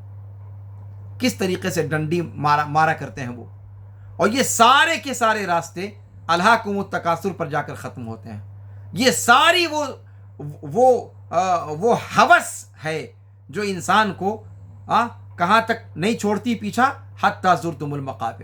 کس طریقے سے ڈنڈی مارا کرتے ہیں وہ. اور یہ سارے کے سارے راستے الہاکم التکاثر پر جا کر ختم ہوتے ہیں. یہ ساری وہ ہوس ہے جو انسان کو کہاں تک نہیں چھوڑتی پیچھا، حتی زرتم المقابر.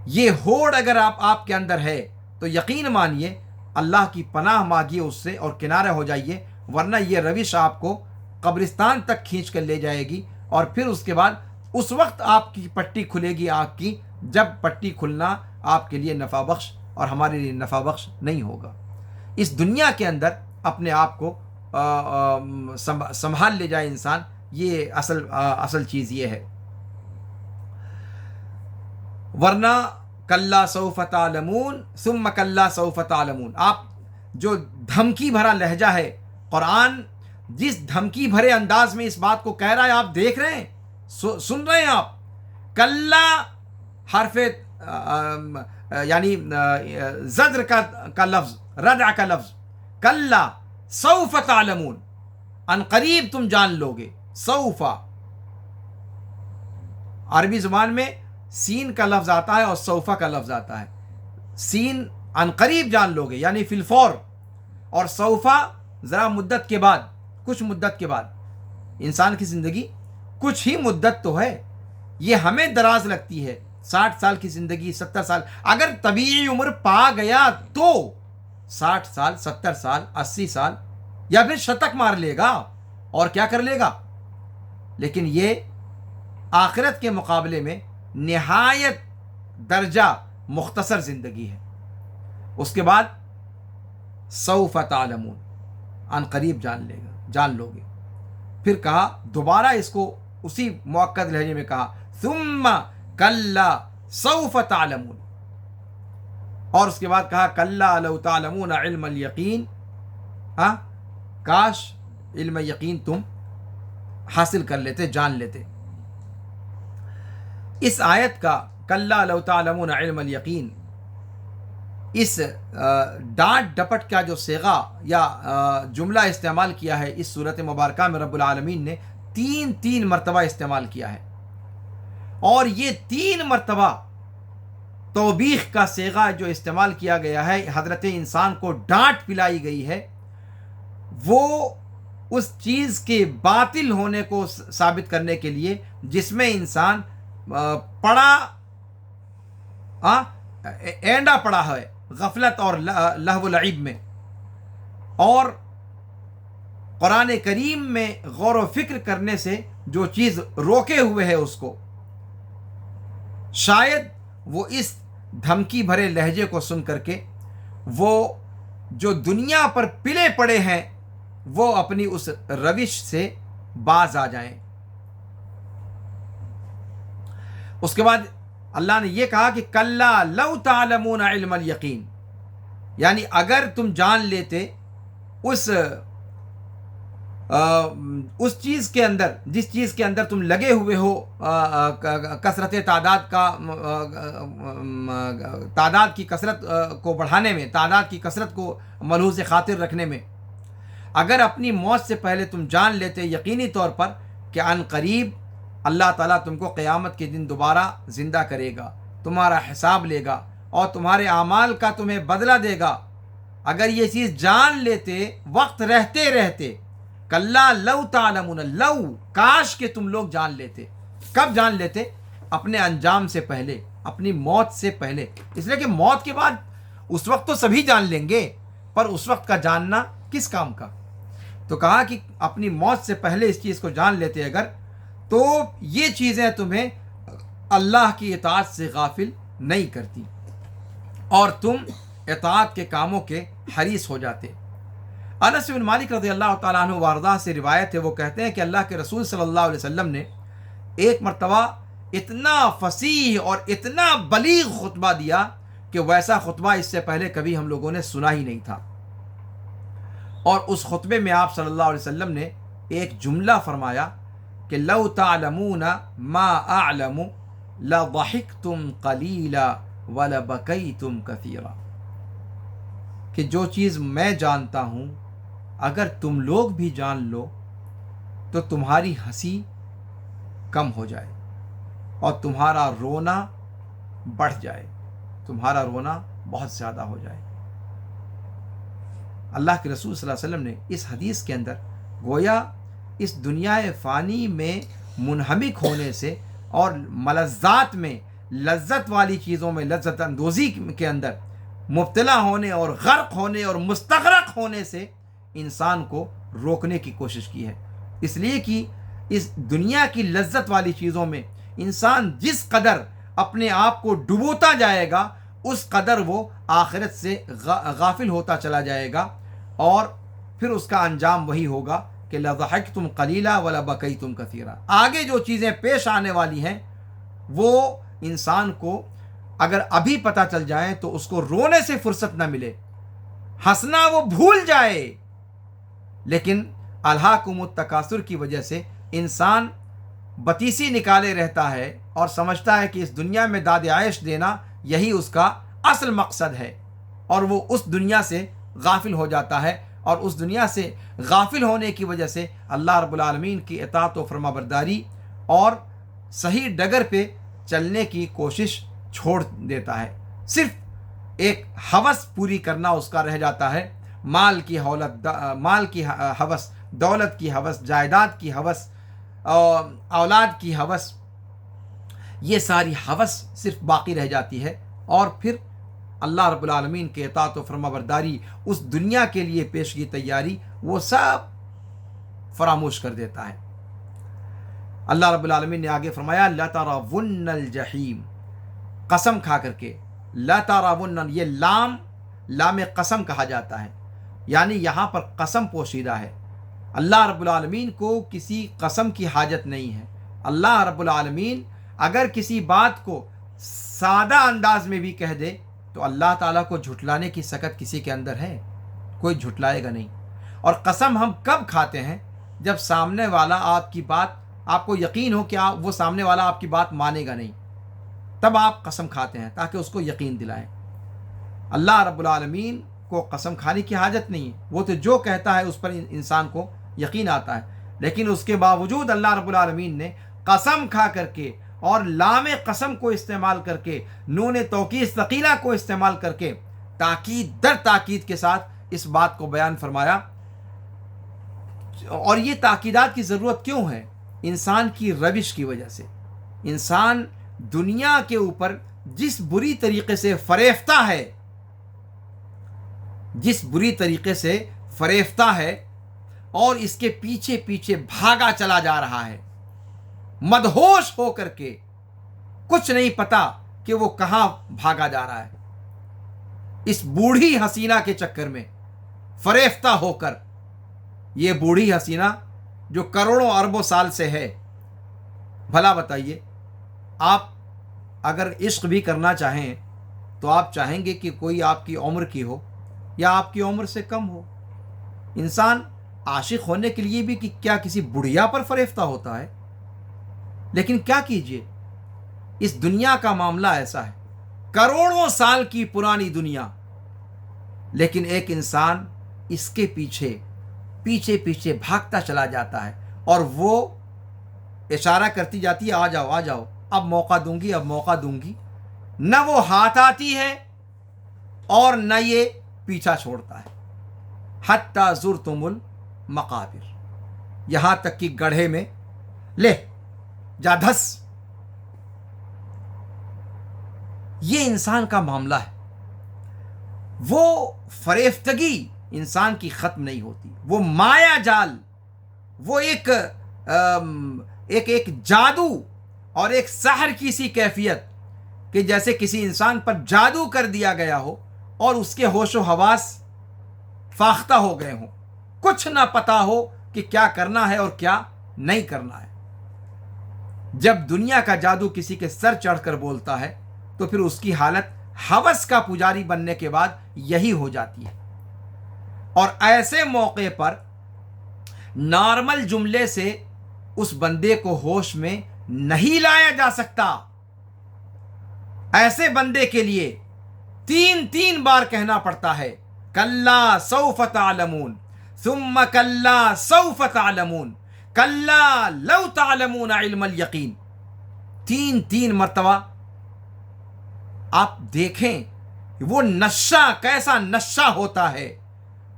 یہ ہوڑ اگر آپ کے اندر ہے تو یقین مانیے اللہ کی پناہ مانگیے اس سے اور کنارے ہو جائیے، ورنہ یہ روش آپ کو قبرستان تک کھینچ کر لے جائے گی. اور پھر اس کے بعد اس وقت آپ کی پٹی کھلے گی آنکھ کی، جب پٹی کھلنا آپ کے لیے نفع بخش اور ہمارے لیے نفع بخش نہیں ہوگا. اس دنیا کے اندر اپنے آپ کو سنبھال لے جائے انسان، یہ اصل چیز یہ ہے. ورنہ کلا سوف تعلمون ثم کلا سوف تعلمون. آپ جو دھمکی بھرا لہجہ ہے، قرآن جس دھمکی بھرے انداز میں اس بات کو کہہ رہا ہے، آپ دیکھ رہے ہیں، سن رہے ہیں آپ. کلا حرف یعنی زجر کا لفظ، ردع کا لفظ، کلا سوف تعلمون، ان قریب تم جان لوگے. سوف عربی زبان میں سین کا لفظ آتا ہے اور سوفا کا لفظ آتا ہے. سین ان قریب جان لوگے یعنی فی الفور، اور سوفا ذرا مدت کے بعد، کچھ مدت کے بعد. انسان کی زندگی کچھ ہی مدت تو ہے، یہ ہمیں دراز لگتی ہے. 60 سال کی زندگی، 70 سال، اگر طبیعی عمر پا گیا تو 60 سال، 70 سال، 80 سال، یا پھر شتک مار لے گا اور کیا کر لے گا. لیکن یہ آخرت کے مقابلے میں نہایت درجہ مختصر زندگی ہے. اس کے بعد سوف تعلمون، ان قریب جان لوگے. پھر کہا دوبارہ اس کو اسی مؤکد لہجے میں کہا ثم کلا سوف تعلمون، اور اس کے بعد کہا کلا لو تعلمون علم الیقین، کاش علم یقین تم حاصل کر لیتے، جان لیتے. اس آیت کا کلا لو تعلمون علم الیقین، اس ڈانٹ ڈپٹ کا جو صیغہ یا جملہ استعمال کیا ہے اس صورت مبارکہ میں رب العالمین نے تین مرتبہ استعمال کیا ہے. اور یہ 3 مرتبہ توبیخ کا صیغہ جو استعمال کیا گیا ہے، حضرت انسان کو ڈانٹ پلائی گئی ہے، وہ اس چیز کے باطل ہونے کو ثابت کرنے کے لیے جس میں انسان اینڈا پڑا ہے غفلت اور لہو و لعب میں، اور قرآن کریم میں غور و فکر کرنے سے جو چیز روکے ہوئے ہے اس کو، شاید وہ اس دھمکی بھرے لہجے کو سن کر کے وہ جو دنیا پر پلے پڑے ہیں وہ اپنی اس روش سے باز آ جائیں۔ اس کے بعد اللہ نے یہ کہا کہ کلا لو تعلمون علم الیقین، یعنی اگر تم جان لیتے اس چیز کے اندر جس چیز کے اندر تم لگے ہوئے ہو، کثرت تعداد کی کثرت کو بڑھانے میں، تعداد کی کثرت کو ملحوظ خاطر رکھنے میں، اگر اپنی موت سے پہلے تم جان لیتے یقینی طور پر کہ عن قریب اللہ تعالیٰ تم کو قیامت کے دن دوبارہ زندہ کرے گا، تمہارا حساب لے گا اور تمہارے اعمال کا تمہیں بدلہ دے گا، اگر یہ چیز جان لیتے وقت رہتے رہتے، کلا لو تعلمون، لو کاش کہ تم لوگ جان لیتے۔ کب جان لیتے؟ اپنے انجام سے پہلے، اپنی موت سے پہلے، اس لیے کہ موت کے بعد اس وقت تو سبھی جان لیں گے، پر اس وقت کا جاننا کس کام کا؟ تو کہا کہ اپنی موت سے پہلے اس چیز کو جان لیتے اگر، تو یہ چیزیں تمہیں اللہ کی اطاعت سے غافل نہیں کرتی اور تم اطاعت کے کاموں کے حریص ہو جاتے۔ انس بن مالک رضی اللہ تعالیٰ عنہ وارضاہ سے روایت ہے، وہ کہتے ہیں کہ اللہ کے رسول صلی اللہ علیہ وسلم نے ایک مرتبہ اتنا فصیح اور اتنا بلیغ خطبہ دیا کہ ویسا خطبہ اس سے پہلے کبھی ہم لوگوں نے سنا ہی نہیں تھا، اور اس خطبے میں آپ صلی اللہ علیہ وسلم نے ایک جملہ فرمایا کہ لو تعلمون ما اعلم لضحکتم قلیلا ولبکیتم کثیرا، کہ جو چیز میں جانتا ہوں اگر تم لوگ بھی جان لو تو تمہاری ہنسی کم ہو جائے اور تمہارا رونا بڑھ جائے، تمہارا رونا بہت زیادہ ہو جائے۔ اللہ کے رسول صلی اللہ علیہ وسلم نے اس حدیث کے اندر گویا اس دنیا فانی میں منہمک ہونے سے اور ملذات میں، لذت والی چیزوں میں، لذت اندوزی کے اندر مبتلا ہونے اور غرق ہونے اور مستغرق ہونے سے انسان کو روکنے کی کوشش کی ہے، اس لیے کہ اس دنیا کی لذت والی چیزوں میں انسان جس قدر اپنے آپ کو ڈبوتا جائے گا اس قدر وہ آخرت سے غافل ہوتا چلا جائے گا، اور پھر اس کا انجام وہی ہوگا کہ لضحکتم قلیلا ولبکیتم کثیرا۔ آگے جو چیزیں پیش آنے والی ہیں وہ انسان کو اگر ابھی پتہ چل جائیں تو اس کو رونے سے فرصت نہ ملے، ہنسنا وہ بھول جائے، لیکن الہاکم التکاثر کی وجہ سے انسان بتیسی نکالے رہتا ہے اور سمجھتا ہے کہ اس دنیا میں داد عیش دینا یہی اس کا اصل مقصد ہے، اور وہ اس دنیا سے غافل ہو جاتا ہے، اور اس دنیا سے غافل ہونے کی وجہ سے اللہ رب العالمین کی اطاعت و فرما برداری اور صحیح ڈگر پہ چلنے کی کوشش چھوڑ دیتا ہے، صرف ایک ہوس پوری کرنا اس کا رہ جاتا ہے، مال کی ہوس، دولت کی ہوس، جائیداد کی ہوس، اولاد کی ہوس، یہ ساری ہوس صرف باقی رہ جاتی ہے، اور پھر اللہ رب العالمین کے اطاعت و فرما برداری، اس دنیا کے لیے پیش کی تیاری، وہ سب فراموش کر دیتا ہے۔ اللہ رب العالمین نے آگے فرمایا لَتَرَوُنَّ الْجَحِيمَ، قسم کھا کر کے، لَتَرَوُنَّ، یہ لام قسم کہا جاتا ہے، یعنی یہاں پر قسم پوشیدہ ہے۔ اللہ رب العالمین کو کسی قسم کی حاجت نہیں ہے۔ اللہ رب العالمین اگر کسی بات کو سادہ انداز میں بھی کہہ دے تو اللہ تعالیٰ کو جھٹلانے کی سکت کسی کے اندر ہے؟ کوئی جھٹلائے گا نہیں۔ اور قسم ہم کب کھاتے ہیں؟ جب سامنے والا آپ کی بات، آپ کو یقین ہو کہ وہ سامنے والا آپ کی بات مانے گا نہیں، تب آپ قسم کھاتے ہیں تاکہ اس کو یقین دلائیں۔ اللہ رب العالمین کو قسم کھانے کی حاجت نہیں ہے، وہ تو جو کہتا ہے اس پر انسان کو یقین آتا ہے، لیکن اس کے باوجود اللہ رب العالمین نے قسم کھا کر کے اور لام قسم کو استعمال کر کے، نون توکید ثقیلہ کو استعمال کر کے تاکید در تاکید کے ساتھ اس بات کو بیان فرمایا۔ اور یہ تاکیدات کی ضرورت کیوں ہے؟ انسان کی روش کی وجہ سے۔ انسان دنیا کے اوپر جس بری طریقے سے فریفتہ ہے، جس بری طریقے سے فریفتہ ہے اور اس کے پیچھے پیچھے بھاگا چلا جا رہا ہے، مدہوش ہو کر کے کچھ نہیں پتا کہ وہ کہاں بھاگا جا رہا ہے. اس بوڑھی حسینہ کے چکر میں فریفتہ ہو کر، یہ بوڑھی حسینہ جو کروڑوں اربوں سال سے ہے. بھلا بتائیے، آپ اگر عشق بھی کرنا چاہیں تو آپ چاہیں گے کہ کوئی آپ کی عمر کی ہو یا آپ کی عمر سے کم ہو؟ انسان عاشق ہونے کے لیے بھی کہ کیا کسی بڑھیا پر فریفتہ ہوتا ہے؟ لیکن کیا کیجئے، اس دنیا کا معاملہ ایسا ہے، کروڑوں سال کی پرانی دنیا، لیکن ایک انسان اس کے پیچھے پیچھے پیچھے بھاگتا چلا جاتا ہے، اور وہ اشارہ کرتی جاتی ہے، آ جاؤ آ جاؤ، اب موقع دوں گی، اب موقع دوں گی. نہ وہ ہاتھ آتی ہے اور نہ یہ پیچھا چھوڑتا ہے. حتی زرتم المقابر، یہاں تک کہ گڑھے میں لے جا دھس. یہ انسان کا معاملہ ہے. وہ فریفتگی انسان کی ختم نہیں ہوتی. وہ مایا جال، وہ ایک جادو اور ایک سحر کی سی کیفیت کہ جیسے کسی انسان پر جادو کر دیا گیا ہو اور اس کے ہوش و حواس فاختہ ہو گئے ہوں، کچھ نہ پتا ہو کہ کیا کرنا ہے اور کیا نہیں کرنا ہے. جب دنیا کا جادو کسی کے سر چڑھ کر بولتا ہے تو پھر اس کی حالت ہوس کا پجاری بننے کے بعد یہی ہو جاتی ہے. اور ایسے موقع پر نارمل جملے سے اس بندے کو ہوش میں نہیں لایا جا سکتا. ایسے بندے کے لیے 3 بار کہنا پڑتا ہے، کلا سوف تعلمون ثم کلا سوف تعلمون کلا لو تعلمون علم الیقین. 3 مرتبہ آپ دیکھیں وہ نشہ کیسا نشہ ہوتا ہے.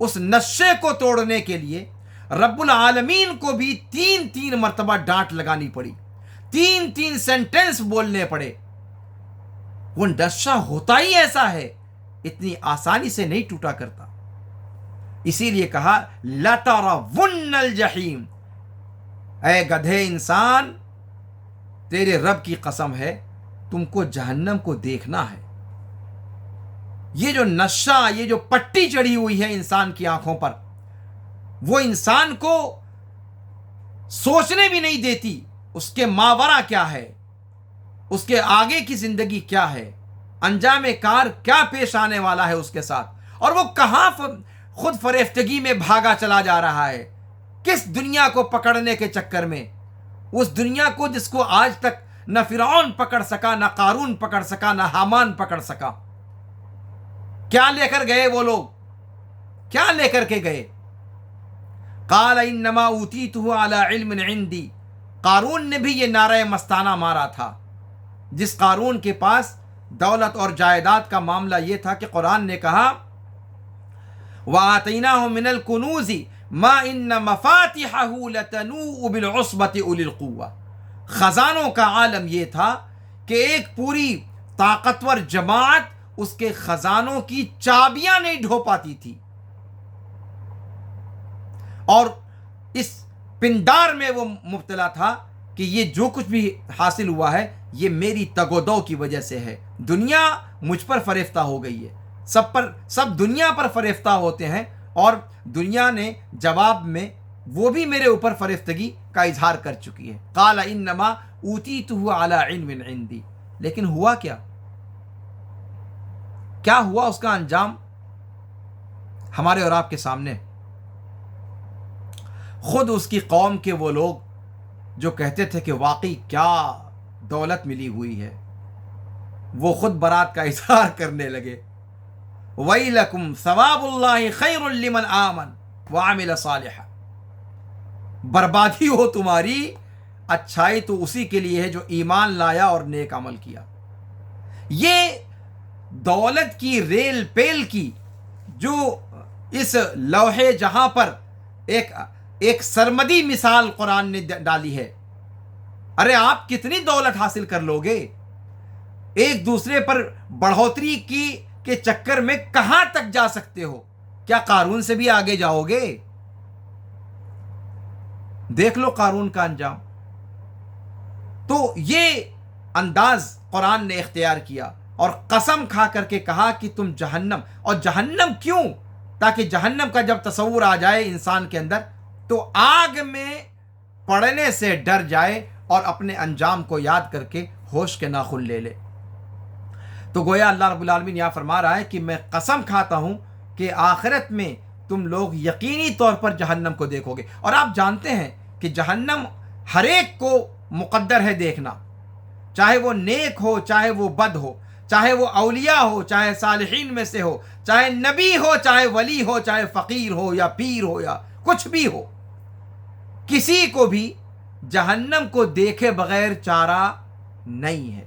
اس نشے کو توڑنے کے لیے رب العالمین کو بھی 3 مرتبہ ڈانٹ لگانی پڑی، 3 سینٹنس بولنے پڑے. وہ نشہ ہوتا ہی ایسا ہے، اتنی آسانی سے نہیں ٹوٹا کرتا. اسی لیے کہا لَتَرَوُنَّ الْجَحِيمَ، اے گدھے انسان، تیرے رب کی قسم ہے تم کو جہنم کو دیکھنا ہے. یہ جو نشہ، یہ جو پٹی چڑھی ہوئی ہے انسان کی آنکھوں پر، وہ انسان کو سوچنے بھی نہیں دیتی اس کے ماورا کیا ہے، اس کے آگے کی زندگی کیا ہے، انجام کار کیا پیش آنے والا ہے اس کے ساتھ، اور وہ کہاں خود فریفتگی میں بھاگا چلا جا رہا ہے، کس دنیا کو پکڑنے کے چکر میں. اس دنیا کو جس کو آج تک نہ فرعون پکڑ سکا، نہ قارون پکڑ سکا، نہ حامان پکڑ سکا. کیا لے کر گئے وہ لوگ؟ کیا لے کر کے گئے؟ قال انما اوتیتہ علی علم عندی. قارون نے بھی یہ نعرہ مستانہ مارا تھا. جس قارون کے پاس دولت اور جائیداد کا معاملہ یہ تھا کہ قرآن نے کہا وَآتَيْنَاهُ مِنَ الْكُنُوزِ مَا إِنَّ مَفَاتِحَهُ لَتَنُوءُ بِالْعُصْبَةِ أُولِي الْقُوَّةِ. خزانوں کا عالم یہ تھا کہ ایک پوری طاقتور جماعت اس کے خزانوں کی چابیاں نہیں ڈھو پاتی تھی، اور اس پندار میں وہ مبتلا تھا کہ یہ جو کچھ بھی حاصل ہوا ہے یہ میری تگ و دو کی وجہ سے ہے. دنیا مجھ پر فریفتہ ہو گئی ہے، سب دنیا پر فریفتہ ہوتے ہیں، اور دنیا نے جواب میں وہ بھی میرے اوپر فریفتگی کا اظہار کر چکی ہے. قال انما اوتیتہ علی علم عندی. لیکن ہوا کیا ہوا؟ اس کا انجام ہمارے اور آپ کے سامنے. خود اس کی قوم کے وہ لوگ جو کہتے تھے کہ واقعی کیا دولت ملی ہوئی ہے، وہ خود برات کا اظہار کرنے لگے. وَيْلَكُمْ ثَوَابُ اللَّهِ خَيْرٌ لِمَنْ آمَنَ وَعَمِلَ صَالِحًا. بربادی ہو تمہاری، اچھائی تو اسی کے لیے ہے جو ایمان لایا اور نیک عمل کیا. یہ دولت کی ریل پیل کی جو اس لوحے جہاں پر ایک سرمدی مثال قرآن نے ڈالی ہے. ارے آپ کتنی دولت حاصل کر لوگے؟ ایک دوسرے پر بڑھوتری کے چکر میں کہاں تک جا سکتے ہو؟ کیا قارون سے بھی آگے جاؤ گے؟ دیکھ لو قارون کا انجام. تو یہ انداز قرآن نے اختیار کیا اور قسم کھا کر کے کہا کہ تم جہنم، اور جہنم کیوں؟ تاکہ جہنم کا جب تصور آ جائے انسان کے اندر تو آگ میں پڑنے سے ڈر جائے اور اپنے انجام کو یاد کر کے ہوش کے ناخن لے لے۔ تو گویا اللہ رب العالمین یہاں فرما رہا ہے کہ میں قسم کھاتا ہوں کہ آخرت میں تم لوگ یقینی طور پر جہنم کو دیکھو گے۔ اور آپ جانتے ہیں کہ جہنم ہر ایک کو مقدر ہے دیکھنا، چاہے وہ نیک ہو چاہے وہ بد ہو، چاہے وہ اولیاء ہو چاہے صالحین میں سے ہو، چاہے نبی ہو چاہے ولی ہو، چاہے فقیر ہو یا پیر ہو یا کچھ بھی ہو، کسی کو بھی جہنم کو دیکھے بغیر چارہ نہیں ہے۔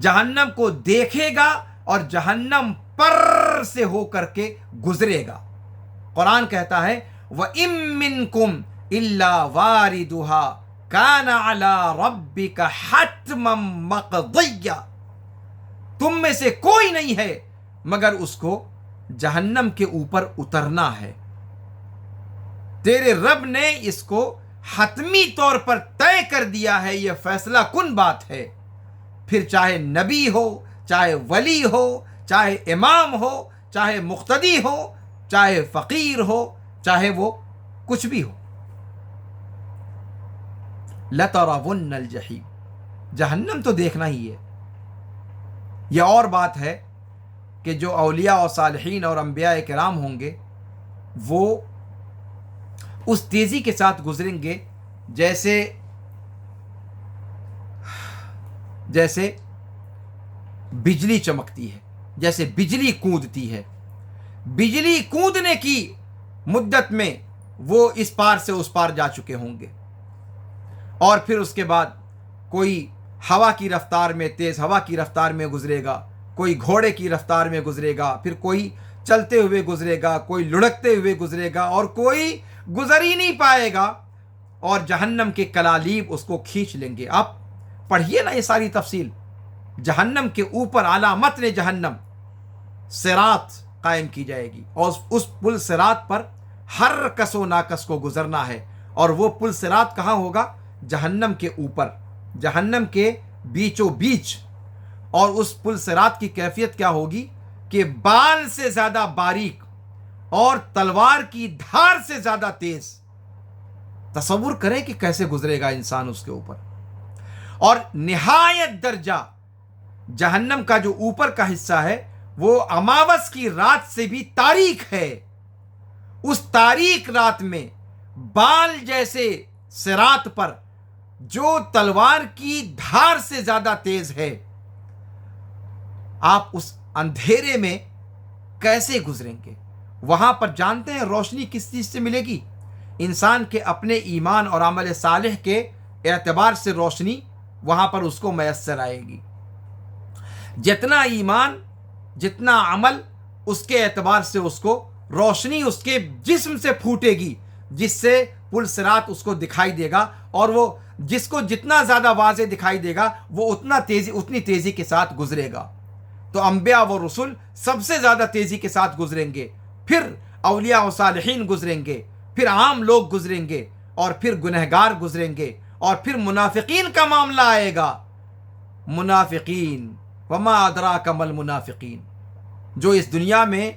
جہنم کو دیکھے گا اور جہنم پر سے ہو کر کے گزرے گا۔ قرآن کہتا ہے وَإِن مِّنكُمْ إِلَّا وَارِدُهَا كَانَ عَلَى رَبِّكَ حَتْمًا مَّقْضِيًّا، تم میں سے کوئی نہیں ہے مگر اس کو جہنم کے اوپر اترنا ہے، تیرے رب نے اس کو حتمی طور پر طے کر دیا ہے، یہ فیصلہ کن بات ہے۔ پھر چاہے نبی ہو چاہے ولی ہو چاہے امام ہو چاہے مقتدی ہو چاہے فقیر ہو چاہے وہ کچھ بھی ہو۔ لَتَرَوُنَّ الْجَحِيمَ، جہنم تو دیکھنا ہی ہے۔ یہ اور بات ہے کہ جو اولیاء اور صالحین اور انبیاء کرام ہوں گے وہ اس تیزی کے ساتھ گزریں گے جیسے بجلی چمکتی ہے، جیسے بجلی کودتی ہے۔ بجلی کودنے کی مدت میں وہ اس پار سے اس پار جا چکے ہوں گے، اور پھر اس کے بعد کوئی ہوا کی رفتار میں، تیز ہوا کی رفتار میں گزرے گا، کوئی گھوڑے کی رفتار میں گزرے گا، پھر کوئی چلتے ہوئے گزرے گا، کوئی لڑکتے ہوئے گزرے گا، اور کوئی گزر ہی نہیں پائے گا، اور جہنم کے کلالیب اس کو کھینچ لیں گے۔ آپ پڑھیے نا یہ ساری تفصیل۔ جہنم کے اوپر اعلیٰ متن جہنم صراط قائم کی جائے گی، اور اس پل صراط پر ہر کس و ناکس کو گزرنا ہے، اور وہ پل صراط کہاں ہوگا؟ جہنم کے اوپر، جہنم کے بیچوں بیچ۔ اور اس پل صراط کی کیفیت کیا ہوگی کہ بال سے زیادہ باریک اور تلوار کی دھار سے زیادہ تیز۔ تصور کریں کہ کیسے گزرے گا انسان اس کے اوپر۔ اور نہایت درجہ جہنم کا جو اوپر کا حصہ ہے وہ اماوس کی رات سے بھی تاریک ہے۔ اس تاریک رات میں بال جیسے صراط پر جو تلوار کی دھار سے زیادہ تیز ہے، آپ اس اندھیرے میں کیسے گزریں گے؟ وہاں پر جانتے ہیں روشنی کس چیز سے ملے گی؟ انسان کے اپنے ایمان اور عمل صالح کے اعتبار سے روشنی وہاں پر اس کو میسر آئے گی۔ جتنا ایمان جتنا عمل، اس کے اعتبار سے اس کو روشنی اس کے جسم سے پھوٹے گی، جس سے پل صراط اس کو دکھائی دے گا، اور وہ جس کو جتنا زیادہ واضح دکھائی دے گا وہ اتنی تیزی کے ساتھ گزرے گا۔ تو انبیاء و رسول سب سے زیادہ تیزی کے ساتھ گزریں گے، پھر اولیاء و صالحین گزریں گے، پھر عام لوگ گزریں گے، اور پھر گنہگار گزریں گے، اور پھر منافقین کا معاملہ آئے گا۔ منافقین، وما ادراک ما المنافقین، جو اس دنیا میں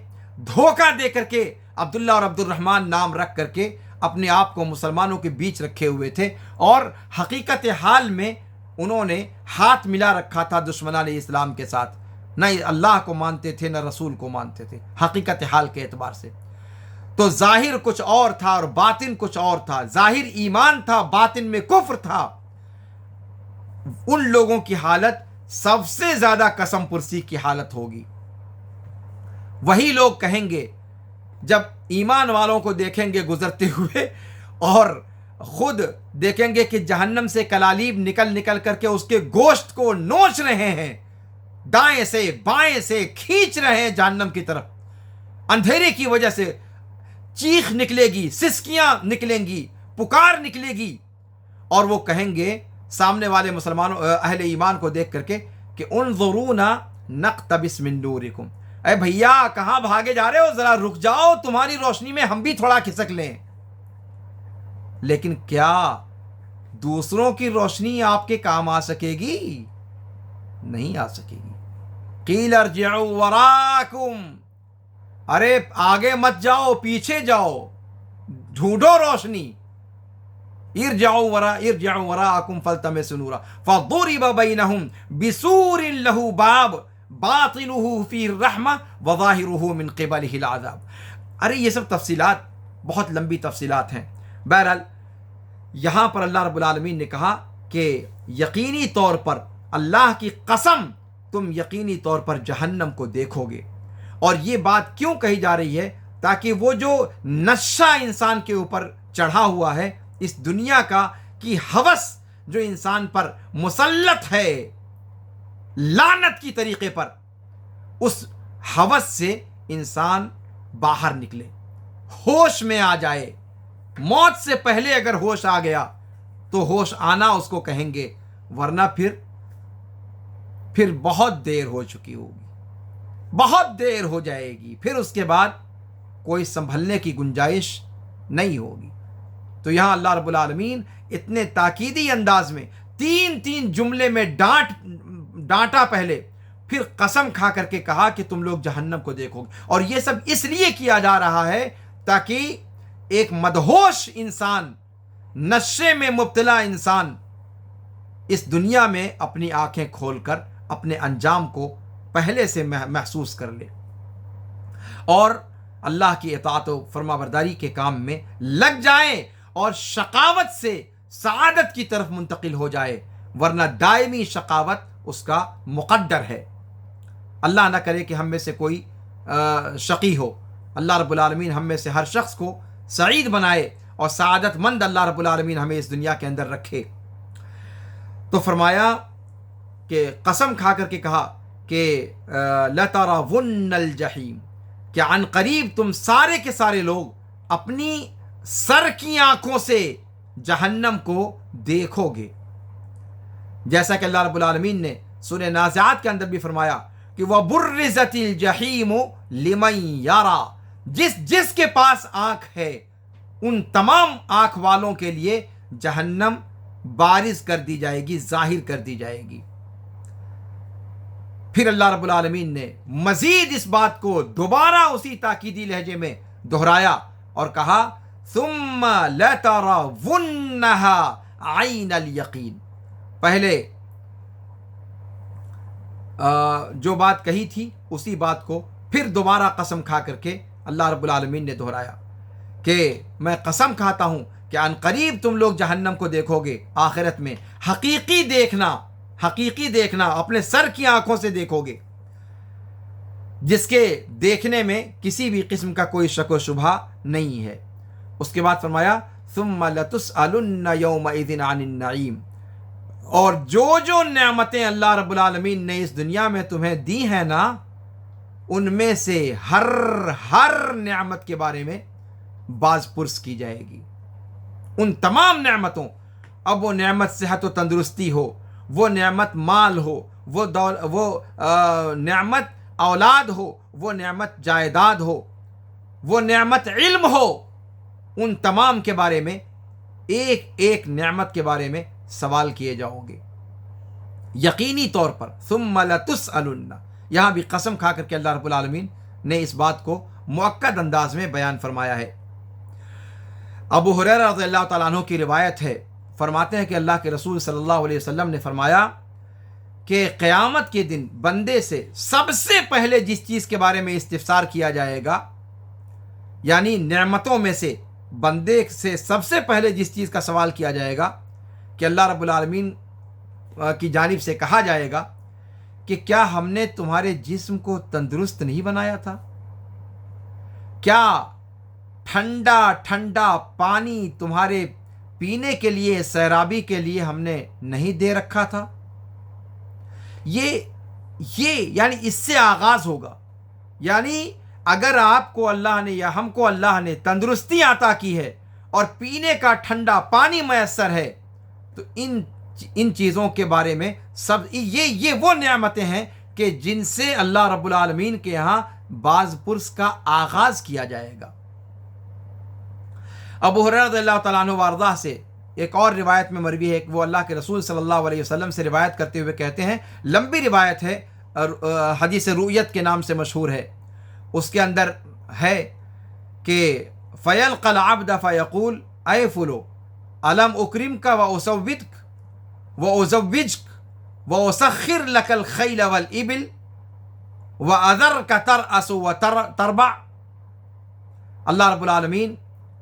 دھوکہ دے کر کے عبداللہ اور عبد الرحمن نام رکھ کر کے اپنے آپ کو مسلمانوں کے بیچ رکھے ہوئے تھے، اور حقیقت حال میں انہوں نے ہاتھ ملا رکھا تھا دشمنان اسلام کے ساتھ، نہ اللہ کو مانتے تھے نہ رسول کو مانتے تھے حقیقت حال کے اعتبار سے۔ تو ظاہر کچھ اور تھا اور باطن کچھ اور تھا، ظاہر ایمان تھا باطن میں کفر تھا۔ ان لوگوں کی حالت سب سے زیادہ قسم پرسی کی حالت ہوگی۔ وہی لوگ کہیں گے جب ایمان والوں کو دیکھیں گے گزرتے ہوئے، اور خود دیکھیں گے کہ جہنم سے کلالیب نکل کر کے اس کے گوشت کو نوچ رہے ہیں، دائیں سے بائیں سے کھینچ رہے ہیں جہنم کی طرف، اندھیرے کی وجہ سے چیخ نکلے گی، سسکیاں نکلیں گی، پکار نکلے گی، اور وہ کہیں گے سامنے والے مسلمانوں اہل ایمان کو دیکھ کر کے کہ انظرونا نقتبس من نورکم، اے بھیا کہاں بھاگے جا رہے ہو، ذرا رک جاؤ، تمہاری روشنی میں ہم بھی تھوڑا کھسک لیں۔ لیکن کیا دوسروں کی روشنی آپ کے کام آ سکے گی؟ نہیں آ سکے گی۔ قیل ارجعوا وراکم، ارے آگے مت جاؤ، پیچھے جاؤ، ڈھونڈو روشنی۔ ارجعوا وراءکم فالتمسوا نورا فضرب بینہم بسور لہ باب باطنہ فیہ الرحمہ وظاہرہ من قبلہ العذاب۔ ارے یہ سب تفصیلات بہت لمبی تفصیلات ہیں۔ بہرحال یہاں پر اللہ رب العالمین نے کہا کہ یقینی طور پر اللہ کی قسم تم یقینی طور پر جہنم کو دیکھو گے۔ اور یہ بات کیوں کہی جا رہی ہے؟ تاکہ وہ جو نشہ انسان کے اوپر چڑھا ہوا ہے اس دنیا کا کی ہوس جو انسان پر مسلط ہے لعنت کی طریقے پر، اس ہوس سے انسان باہر نکلے، ہوش میں آ جائے۔ موت سے پہلے اگر ہوش آ گیا تو ہوش آنا اس کو کہیں گے، ورنہ پھر بہت دیر ہو چکی ہوگی، بہت دیر ہو جائے گی، پھر اس کے بعد کوئی سنبھلنے کی گنجائش نہیں ہوگی۔ تو یہاں اللہ رب العالمین اتنے تاکیدی انداز میں تین جملے میں ڈانٹا پہلے، پھر قسم کھا کر کے کہا کہ تم لوگ جہنم کو دیکھو گے۔ اور یہ سب اس لیے کیا جا رہا ہے تاکہ ایک مدہوش انسان، نشے میں مبتلا انسان اس دنیا میں اپنی آنکھیں کھول کر اپنے انجام کو پہلے سے محسوس کر لے اور اللہ کی اطاعت و فرما برداری کے کام میں لگ جائے اور شقاوت سے سعادت کی طرف منتقل ہو جائے، ورنہ دائمی شقاوت اس کا مقدر ہے۔ اللہ نہ کرے کہ ہم میں سے کوئی شقی ہو۔ اللہ رب العالمین ہم میں سے ہر شخص کو سعید بنائے اور سعادت مند اللہ رب العالمین ہمیں اس دنیا کے اندر رکھے۔ تو فرمایا کہ قسم کھا کر کے کہا کہ لَتَرَوُنَّ الْجَحِيمَ، کہ عن قریب تم سارے کے سارے لوگ اپنی سر کی آنکھوں سے جہنم کو دیکھو گے، جیسا کہ اللہ رب العالمین نے سورہ نازعات کے اندر بھی فرمایا کہ وَبُرِّزَتِ الْجَحِيمُ لِمَن يَرَى، جس کے پاس آنکھ ہے ان تمام آنکھ والوں کے لیے جہنم بارز کر دی جائے گی، ظاہر کر دی جائے گی۔ پھر اللہ رب العالمین نے مزید اس بات کو دوبارہ اسی تاکیدی لہجے میں دہرایا اور کہا ثم لترونها عین الیقین، پہلے جو بات کہی تھی اسی بات کو پھر دوبارہ قسم کھا کر کے اللہ رب العالمین نے دہرایا کہ میں قسم کھاتا ہوں کہ عن قریب تم لوگ جہنم کو دیکھو گے، آخرت میں حقیقی دیکھنا اپنے سر کی آنکھوں سے دیکھو گے، جس کے دیکھنے میں کسی بھی قسم کا کوئی شک و شبہ نہیں ہے۔ اس کے بعد فرمایا ثم لتسألن یومئذ عن النعیم، اور جو نعمتیں اللہ رب العالمین نے اس دنیا میں تمہیں دی ہیں نا، ان میں سے ہر نعمت کے بارے میں باز پرس کی جائے گی۔ ان تمام نعمتوں، اب وہ نعمت صحت و تندرستی ہو، وہ نعمت مال ہو، وہ نعمت اولاد ہو، وہ نعمت جائیداد ہو، وہ نعمت علم ہو، ان تمام کے بارے میں ایک نعمت کے بارے میں سوال کیے جاؤ گے یقینی طور پر۔ ثم لتسألن، یہاں بھی قسم کھا کر کے اللہ رب العالمین نے اس بات کو مؤکد انداز میں بیان فرمایا ہے۔ ابو ہریرہ رضی اللہ تعالیٰ عنہ کی روایت ہے، فرماتے ہیں کہ اللہ کے رسول صلی اللہ علیہ وسلم نے فرمایا کہ قیامت کے دن بندے سے سب سے پہلے جس چیز کے بارے میں استفسار کیا جائے گا، یعنی نعمتوں میں سے بندے سے سب سے پہلے جس چیز کا سوال کیا جائے گا کہ اللہ رب العالمین کی جانب سے کہا جائے گا کہ کیا ہم نے تمہارے جسم کو تندرست نہیں بنایا تھا؟ کیا ٹھنڈا پانی تمہارے پینے کے لیے، سیرابی کے لیے ہم نے نہیں دے رکھا تھا؟ یہ یعنی اس سے آغاز ہوگا۔ یعنی اگر آپ کو اللہ نے یا ہم کو اللہ نے تندرستی عطا کی ہے اور پینے کا ٹھنڈا پانی میسر ہے، تو ان چیزوں کے بارے میں یہ وہ نعمتیں ہیں کہ جن سے اللہ رب العالمین کے یہاں باز پرس کا آغاز کیا جائے گا۔ ابو ہریرہ رضی اللہ تعالیٰ عنہ وارضاہ سے ایک اور روایت میں مروی ہے کہ وہ اللہ کے رسول صلی اللہ علیہ وسلم سے روایت کرتے ہوئے کہتے ہیں، لمبی روایت ہے اور حدیث رؤیت کے نام سے مشہور ہے، اس کے اندر ہے کہ فَيَلْقَى الْعَبْدَ فَيَقُولُ اے فلو أَلَمْ أُكْرِمْكَ وَأُزَوِّجْكَ وَأُسَخِّرْ لَكَ الْخَيْلَ وَالْإِبِلَ وَأَذَرْكَ تَرْأَسُ وَتَرْبَعُ۔ اللہ رب العالمین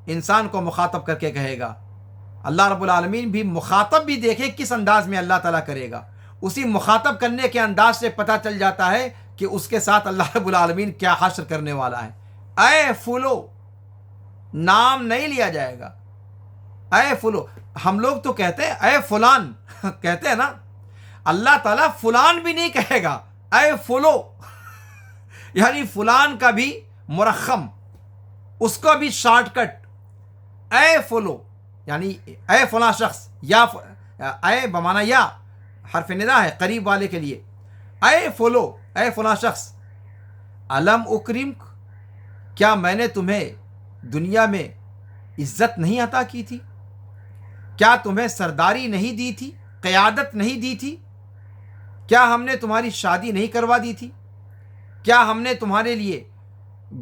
انسان کو مخاطب کر کے کہے گا، اللہ رب العالمین بھی مخاطب بھی دیکھے کس انداز میں اللہ تعالیٰ کرے گا، اسی مخاطب کرنے کے انداز سے پتہ چل جاتا ہے کہ اس کے ساتھ اللہ رب العالمین کیا حشر کرنے والا ہے۔ اے فلو، نام نہیں لیا جائے گا، اے فلو۔ ہم لوگ تو کہتے ہیں اے فلان کہتے ہیں نا، اللہ تعالیٰ فلان بھی نہیں کہے گا، اے فلو یعنی فلان کا بھی مرخم، اس کا بھی شارٹ کٹ، اے فلو یعنی اے فلاں شخص، یا اے بمانا یا حرف ندا ہے قریب والے کے لیے، اے فلو، اے فلاں شخص، علم اکرمک، کیا میں نے تمہیں دنیا میں عزت نہیں عطا کی تھی؟ کیا تمہیں سرداری نہیں دی تھی؟ قیادت نہیں دی تھی؟ کیا ہم نے تمہاری شادی نہیں کروا دی تھی؟ کیا ہم نے تمہارے لیے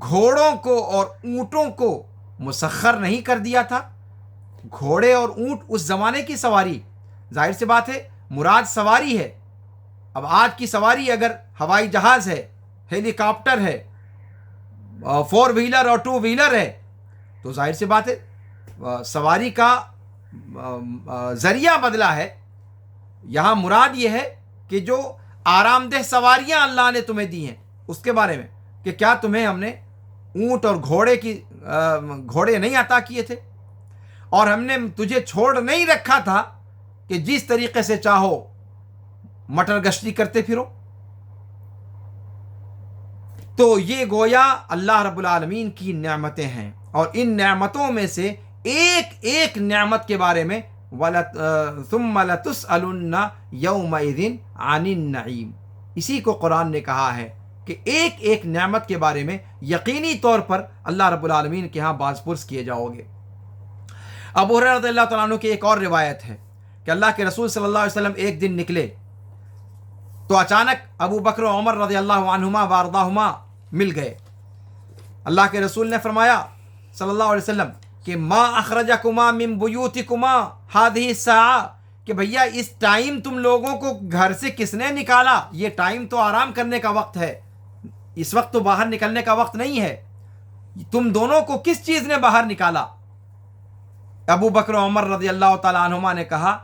گھوڑوں کو اور اونٹوں کو مسخر نہیں کر دیا تھا؟ گھوڑے اور اونٹ اس زمانے کی سواری، ظاہر سی بات ہے مراد سواری ہے۔ اب آج کی سواری اگر ہوائی جہاز ہے، ہیلی کاپٹر ہے، 4 ویلر اور 2 ویلر ہے، تو ظاہر سی بات ہے سواری کا ذریعہ بدلا ہے۔ یہاں مراد یہ ہے کہ جو آرام دہ سواریاں اللہ نے تمہیں دی ہیں اس کے بارے میں، کہ کیا تمہیں ہم نے اونٹ اور گھوڑے نہیں عطا کیے تھے، اور ہم نے تجھے چھوڑ نہیں رکھا تھا کہ جس طریقے سے چاہو مٹر گشتی کرتے پھرو۔ تو یہ گویا اللہ رب العالمین کی نعمتیں ہیں، اور ان نعمتوں میں سے ایک ایک نعمت کے بارے میں ثم لتسألن یومئذ عن النعیم، اسی کو قرآن نے کہا ہے کہ ایک ایک نعمت کے بارے میں یقینی طور پر اللہ رب العالمین کے ہاں باز پرس کیے جاؤ گے۔ ابو ہریرہ رضی اللہ تعالیٰ عنہ کی ایک اور روایت ہے کہ اللہ کے رسول صلی اللہ علیہ وسلم ایک دن نکلے تو اچانک ابو بکر و عمر رضی اللہ عنہما وارضاہما مل گئے۔ اللہ کے رسول نے فرمایا صلی اللہ علیہ وسلم کہ ما اخرجکما من بیوتکما ہذہ الساعہ، کہ بھیا اس ٹائم تم لوگوں کو گھر سے کس نے نکالا؟ یہ ٹائم تو آرام کرنے کا وقت ہے، اس وقت تو باہر نکلنے کا وقت نہیں ہے، تم دونوں کو کس چیز نے باہر نکالا؟ ابو بکر و عمر رضی اللہ تعالیٰ عنہما نے کہا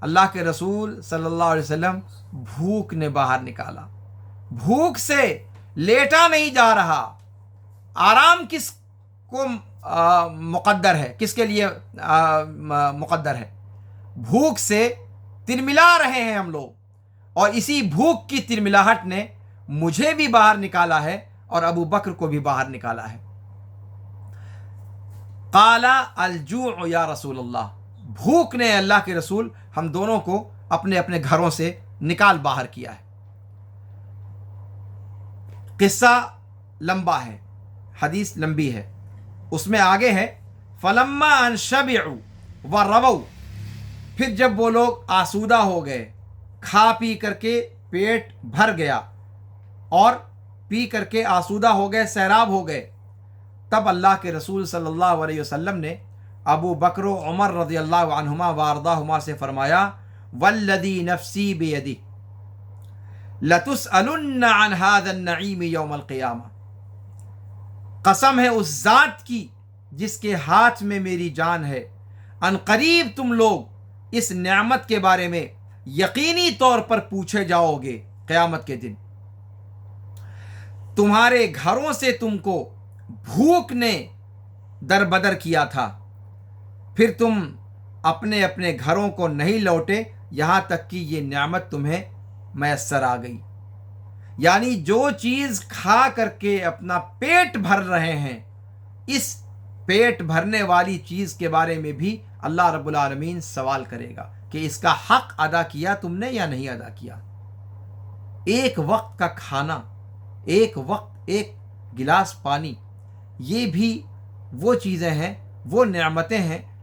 اللہ کے رسول صلی اللہ علیہ وسلم بھوک نے باہر نکالا، بھوک سے لیٹا نہیں جا رہا۔ آرام کس کو مقدر ہے، کس کے لیے مقدر ہے؟ بھوک سے ترملا رہے ہیں ہم لوگ، اور اسی بھوک کی ترملاہٹ نے مجھے بھی باہر نکالا ہے اور ابو بکر کو بھی باہر نکالا ہے۔ قال الجوع یا رسول اللہ، بھوک نے اللہ کے رسول ہم دونوں کو اپنے اپنے گھروں سے نکال باہر کیا ہے۔ قصہ لمبا ہے، حدیث لمبی ہے، اس میں آگے ہے فلما ان شبعوا ورووا، پھر جب وہ لوگ آسودہ ہو گئے، کھا پی کر کے پیٹ بھر گیا اور پی کر کے آسودہ ہو گئے، سیراب ہو گئے، تب اللہ کے رسول صلی اللہ علیہ وسلم نے ابو بکر و عمر رضی اللہ عنہما وارضاہما سے فرمایا والذی نفسی بیدی لتسألن عن هذا النعیم یوم القیامہ، قسم ہے اس ذات کی جس کے ہاتھ میں میری جان ہے، ان قریب تم لوگ اس نعمت کے بارے میں یقینی طور پر پوچھے جاؤ گے قیامت کے دن۔ تمہارے گھروں سے تم کو بھوک نے در بدر کیا تھا، پھر تم اپنے اپنے گھروں کو نہیں لوٹے یہاں تک کہ یہ نعمت تمہیں میسر آ گئی۔ یعنی جو چیز کھا کر کے اپنا پیٹ بھر رہے ہیں، اس پیٹ بھرنے والی چیز کے بارے میں بھی اللہ رب العالمین سوال کرے گا کہ اس کا حق ادا کیا تم نے یا نہیں ادا کیا۔ ایک وقت کا کھانا، ایک وقت ایک گلاس پانی، یہ بھی وہ چیزیں ہیں، وہ نعمتیں ہیں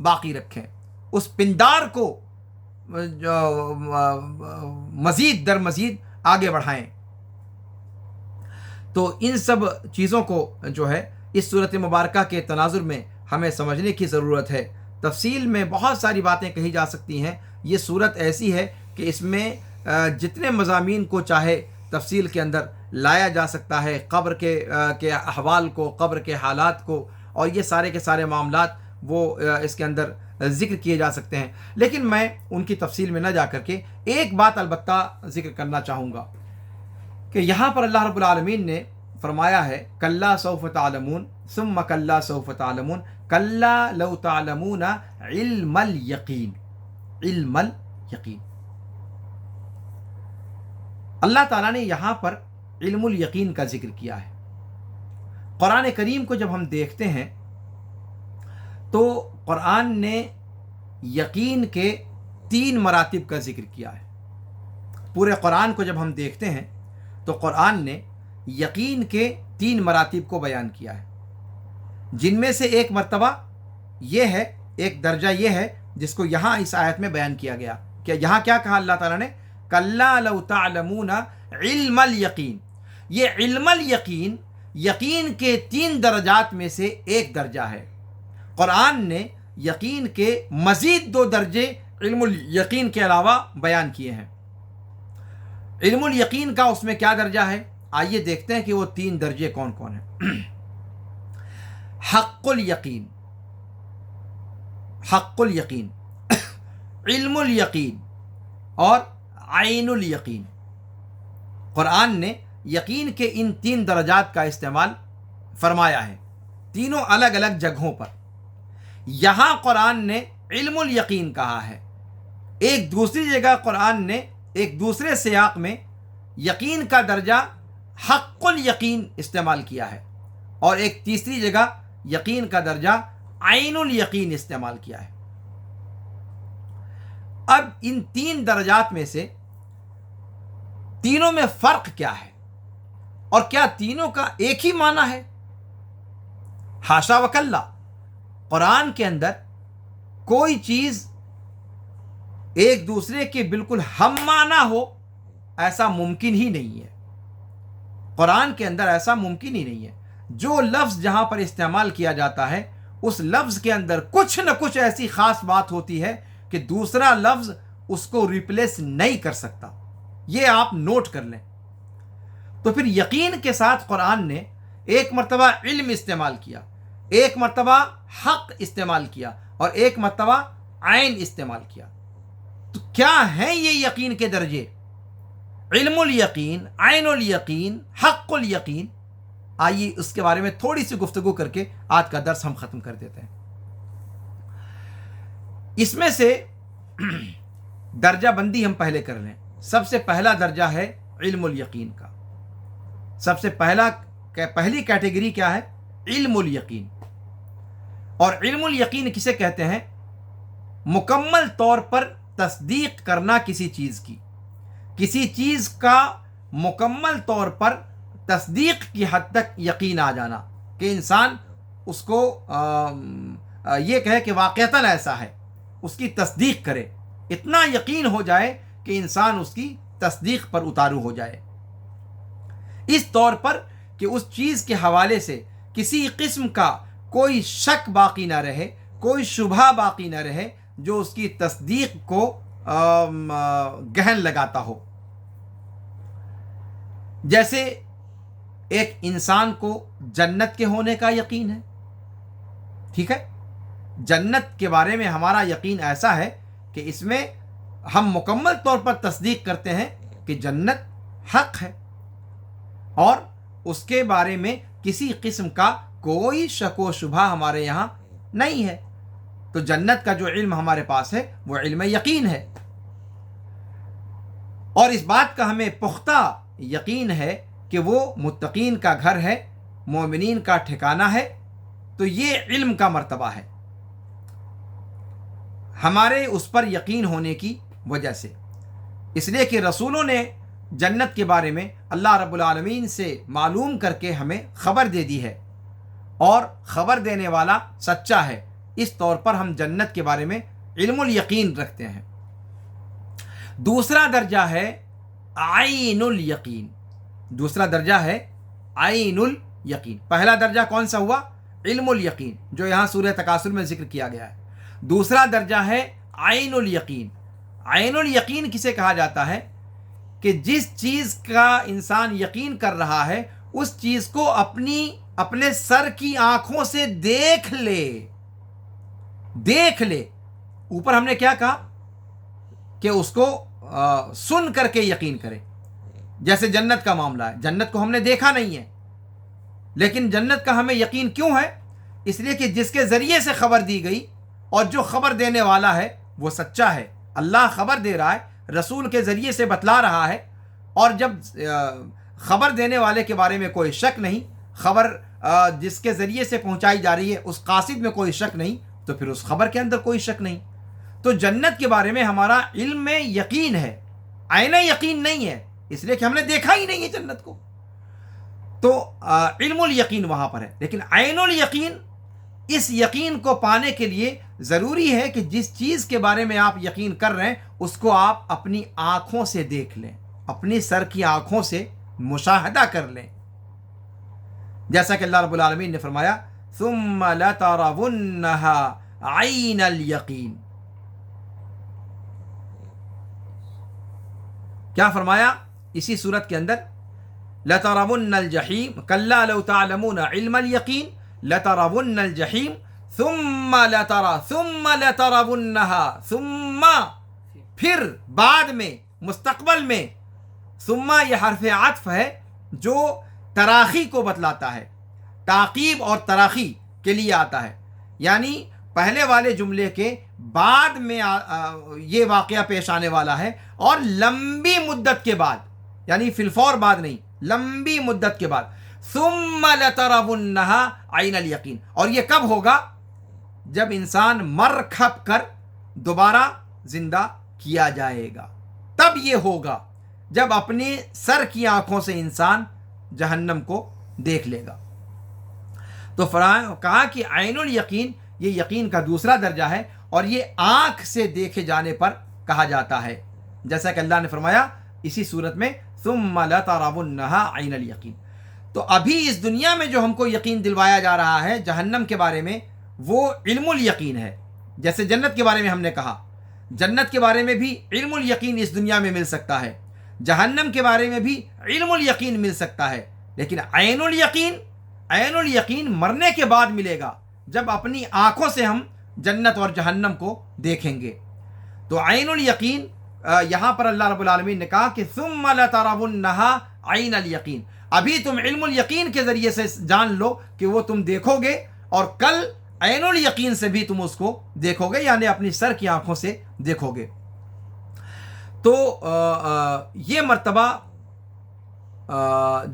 باقی رکھیں، اس پندار کو مزید در مزید آگے بڑھائیں۔ تو ان سب چیزوں کو جو ہے اس صورت مبارکہ کے تناظر میں ہمیں سمجھنے کی ضرورت ہے۔ تفصیل میں بہت ساری باتیں کہی جا سکتی ہیں۔ یہ صورت ایسی ہے کہ اس میں جتنے مضامین کو چاہے تفصیل کے اندر لایا جا سکتا ہے، قبر کے احوال کو، قبر کے حالات کو، اور یہ سارے کے سارے معاملات وہ اس کے اندر ذکر کیے جا سکتے ہیں۔ لیکن میں ان کی تفصیل میں نہ جا کر کے ایک بات البتہ ذکر کرنا چاہوں گا کہ یہاں پر اللہ رب العالمین نے فرمایا ہے کلا سوف تعلمون ثم کلا سوف تعلمون کلا لو تعلمون علم الیقین، علم الیقین۔ اللہ تعالیٰ نے یہاں پر علم الیقین کا ذکر کیا ہے۔ قرآن کریم کو جب ہم دیکھتے ہیں تو قرآن نے یقین کے 3 مراتب کا ذکر کیا ہے۔ پورے قرآن کو جب ہم دیکھتے ہیں تو قرآن نے یقین کے 3 مراتب کو بیان کیا ہے، جن میں سے ایک مرتبہ یہ ہے، ایک درجہ یہ ہے جس کو یہاں اس آیت میں بیان کیا گیا کہ یہاں کیا کہا اللہ تعالیٰ نے، کلا لو تعلمون علم الیقین۔ یہ علم الیقین یقین کے 3 درجات میں سے ایک درجہ ہے۔ قرآن نے یقین کے مزید 2 درجے علم الیقین کے علاوہ بیان کیے ہیں۔ علم الیقین کا اس میں کیا درجہ ہے؟ آئیے دیکھتے ہیں کہ وہ 3 درجے کون کون ہیں۔ حق الیقین، حق الیقین، علم الیقین اور عین الیقین۔ قرآن نے یقین کے ان 3 درجات کا استعمال فرمایا ہے، تینوں الگ الگ جگہوں پر۔ یہاں قرآن نے علم الیقین کہا ہے، ایک دوسری جگہ قرآن نے ایک دوسرے سیاق میں یقین کا درجہ حق الیقین استعمال کیا ہے، اور ایک تیسری جگہ یقین کا درجہ عین الیقین استعمال کیا ہے۔ اب ان 3 درجات میں سے تینوں میں فرق کیا ہے، اور کیا تینوں کا ایک ہی معنی ہے؟ حاشا وکلا، قرآن کے اندر کوئی چیز ایک دوسرے کے بالکل ہم معنی ہو ایسا ممکن ہی نہیں ہے۔ قرآن کے اندر ایسا ممکن ہی نہیں ہے۔ جو لفظ جہاں پر استعمال کیا جاتا ہے اس لفظ کے اندر کچھ نہ کچھ ایسی خاص بات ہوتی ہے کہ دوسرا لفظ اس کو ریپلیس نہیں کر سکتا۔ یہ آپ نوٹ کر لیں۔ تو پھر یقین کے ساتھ قرآن نے ایک مرتبہ علم استعمال کیا، ایک مرتبہ حق استعمال کیا، اور ایک مرتبہ عین استعمال کیا۔ تو کیا ہیں یہ یقین کے درجے؟ علم الیقین، عین الیقین، حق الیقین۔ آئیے اس کے بارے میں تھوڑی سی گفتگو کر کے آج کا درس ہم ختم کر دیتے ہیں۔ اس میں سے درجہ بندی ہم پہلے کر لیں۔ سب سے پہلا درجہ ہے علم الیقین کا۔ سب سے پہلی کیٹیگری کیا ہے؟ علم الیقین۔ اور علم الیقین کسے کہتے ہیں؟ مکمل طور پر تصدیق کرنا کسی چیز کی، کسی چیز کا مکمل طور پر تصدیق کی حد تک یقین آ جانا کہ انسان اس کو یہ کہے کہ واقعتاً ایسا ہے، اس کی تصدیق کرے، اتنا یقین ہو جائے کہ انسان اس کی تصدیق پر اتارو ہو جائے، اس طور پر کہ اس چیز کے حوالے سے کسی قسم کا کوئی شک باقی نہ رہے، کوئی شبہ باقی نہ رہے جو اس کی تصدیق کو گہن لگاتا ہو۔ جیسے ایک انسان کو جنت کے ہونے کا یقین ہے، ٹھیک ہے، جنت کے بارے میں ہمارا یقین ایسا ہے کہ اس میں ہم مکمل طور پر تصدیق کرتے ہیں کہ جنت حق ہے، اور اس کے بارے میں کسی قسم کا کوئی شک و شبہ ہمارے یہاں نہیں ہے۔ تو جنت کا جو علم ہمارے پاس ہے وہ علم یقین ہے، اور اس بات کا ہمیں پختہ یقین ہے کہ وہ متقین کا گھر ہے، مومنین کا ٹھکانہ ہے۔ تو یہ علم کا مرتبہ ہے ہمارے اس پر یقین ہونے کی وجہ سے، اس لیے کہ رسولوں نے جنت کے بارے میں اللہ رب العالمین سے معلوم کر کے ہمیں خبر دے دی ہے، اور خبر دینے والا سچا ہے، اس طور پر ہم جنت کے بارے میں علم الیقین رکھتے ہیں۔ دوسرا درجہ ہے عین الیقین، دوسرا درجہ ہے عین الیقین۔ پہلا درجہ کون سا ہوا؟ علم الیقین، جو یہاں سورہ تکاثر میں ذکر کیا گیا ہے۔ دوسرا درجہ ہے عین الیقین۔ عین الیقین کسے کہا جاتا ہے؟ کہ جس چیز کا انسان یقین کر رہا ہے اس چیز کو اپنے سر کی آنکھوں سے دیکھ لے۔ اوپر ہم نے کیا کہا کہ اس کو سن کر کے یقین کرے۔ جیسے جنت کا معاملہ ہے، جنت کو ہم نے دیکھا نہیں ہے، لیکن جنت کا ہمیں یقین کیوں ہے؟ اس لیے کہ جس کے ذریعے سے خبر دی گئی اور جو خبر دینے والا ہے وہ سچا ہے۔ اللہ خبر دے رہا ہے، رسول کے ذریعے سے بتلا رہا ہے، اور جب خبر دینے والے کے بارے میں کوئی شک نہیں، خبر جس کے ذریعے سے پہنچائی جا رہی ہے اس قاصد میں کوئی شک نہیں، تو پھر اس خبر کے اندر کوئی شک نہیں۔ تو جنت کے بارے میں ہمارا علم میں یقین ہے، عین یقین نہیں ہے، اس لیے کہ ہم نے دیکھا ہی نہیں ہے جنت کو۔ تو علم الیقین وہاں پر ہے، لیکن عین الیقین، اس یقین کو پانے کے لیے ضروری ہے کہ جس چیز کے بارے میں آپ یقین کر رہے ہیں اس کو آپ اپنی آنکھوں سے دیکھ لیں، اپنی سر کی آنکھوں سے مشاہدہ کر لیں۔ جیسا کہ اللہ رب العالمین نے فرمایا ثم لترونها عین الیقین۔ کیا فرمایا اسی صورت کے اندر؟ لترون الجحیم کلا لو تعلمون علم الیقین لترون الجحیم ثم لترونها، ثم پھر بعد میں، مستقبل میں۔ ثم یہ حرف عطف ہے جو تراخی کو بتلاتا ہے، تعقیب اور تراخی کے لیے آتا ہے، یعنی پہلے والے جملے کے بعد میں یہ واقعہ پیش آنے والا ہے، اور لمبی مدت کے بعد، یعنی فی الفور بعد نہیں، لمبی مدت کے بعد۔ ثم لترونها عین الیقین، اور یہ کب ہوگا؟ جب انسان مر کھپ کر دوبارہ زندہ کیا جائے گا، تب یہ ہوگا، جب اپنی سر کی آنکھوں سے انسان جہنم کو دیکھ لے گا۔ تو کہا کہ عین الیقین یہ یقین کا دوسرا درجہ ہے، اور یہ آنکھ سے دیکھے جانے پر کہا جاتا ہے، جیسا کہ اللہ نے فرمایا اسی صورت میں ثم لترونها عین الیقین۔ تو ابھی اس دنیا میں جو ہم کو یقین دلوایا جا رہا ہے جہنم کے بارے میں، وہ علم الیقین ہے۔ جیسے جنت کے بارے میں ہم نے کہا، جنت کے بارے میں بھی علم الیقین اس دنیا میں مل سکتا ہے، جہنم کے بارے میں بھی علم الیقین مل سکتا ہے، لیکن عین الیقین مرنے کے بعد ملے گا، جب اپنی آنکھوں سے ہم جنت اور جہنم کو دیکھیں گے۔ تو عین الیقین یہاں پر اللہ رب العالمین نے کہا کہ ثم لترونها عین الیقین، ابھی تم علم الیقین کے ذریعے سے جان لو کہ وہ تم دیکھو گے، اور کل عین الیقین سے بھی تم اس کو دیکھو گے، یعنی اپنی سر کی آنکھوں سے دیکھو گے۔ تو یہ مرتبہ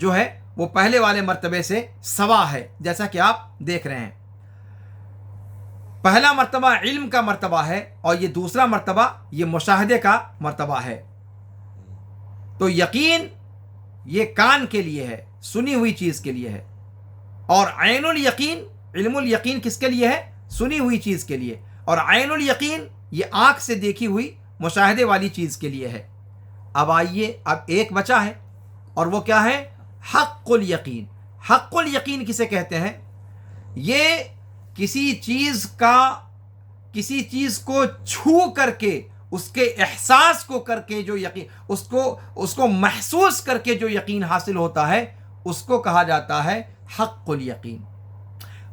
جو ہے وہ پہلے والے مرتبے سے سوا ہے، جیسا کہ آپ دیکھ رہے ہیں۔ پہلا مرتبہ علم کا مرتبہ ہے، اور یہ دوسرا مرتبہ یہ مشاہدے کا مرتبہ ہے۔ تو یقین یہ کان کے لیے ہے، سنی ہوئی چیز کے لیے ہے، اور عین الیقین، علم الیقین کس کے لیے ہے؟ سنی ہوئی چیز کے لیے، اور عین الیقین یہ آنکھ سے دیکھی ہوئی مشاہدے والی چیز کے لیے ہے۔ اب آئیے، اب ایک بچا ہے، اور وہ کیا ہے؟ حق الیقین۔ حق الیقین کسے کہتے ہیں؟ یہ کسی چیز کو چھو کر کے، اس کے احساس کو کر کے جو یقین، اس کو محسوس کر کے جو یقین حاصل ہوتا ہے، اس کو کہا جاتا ہے حق الیقین۔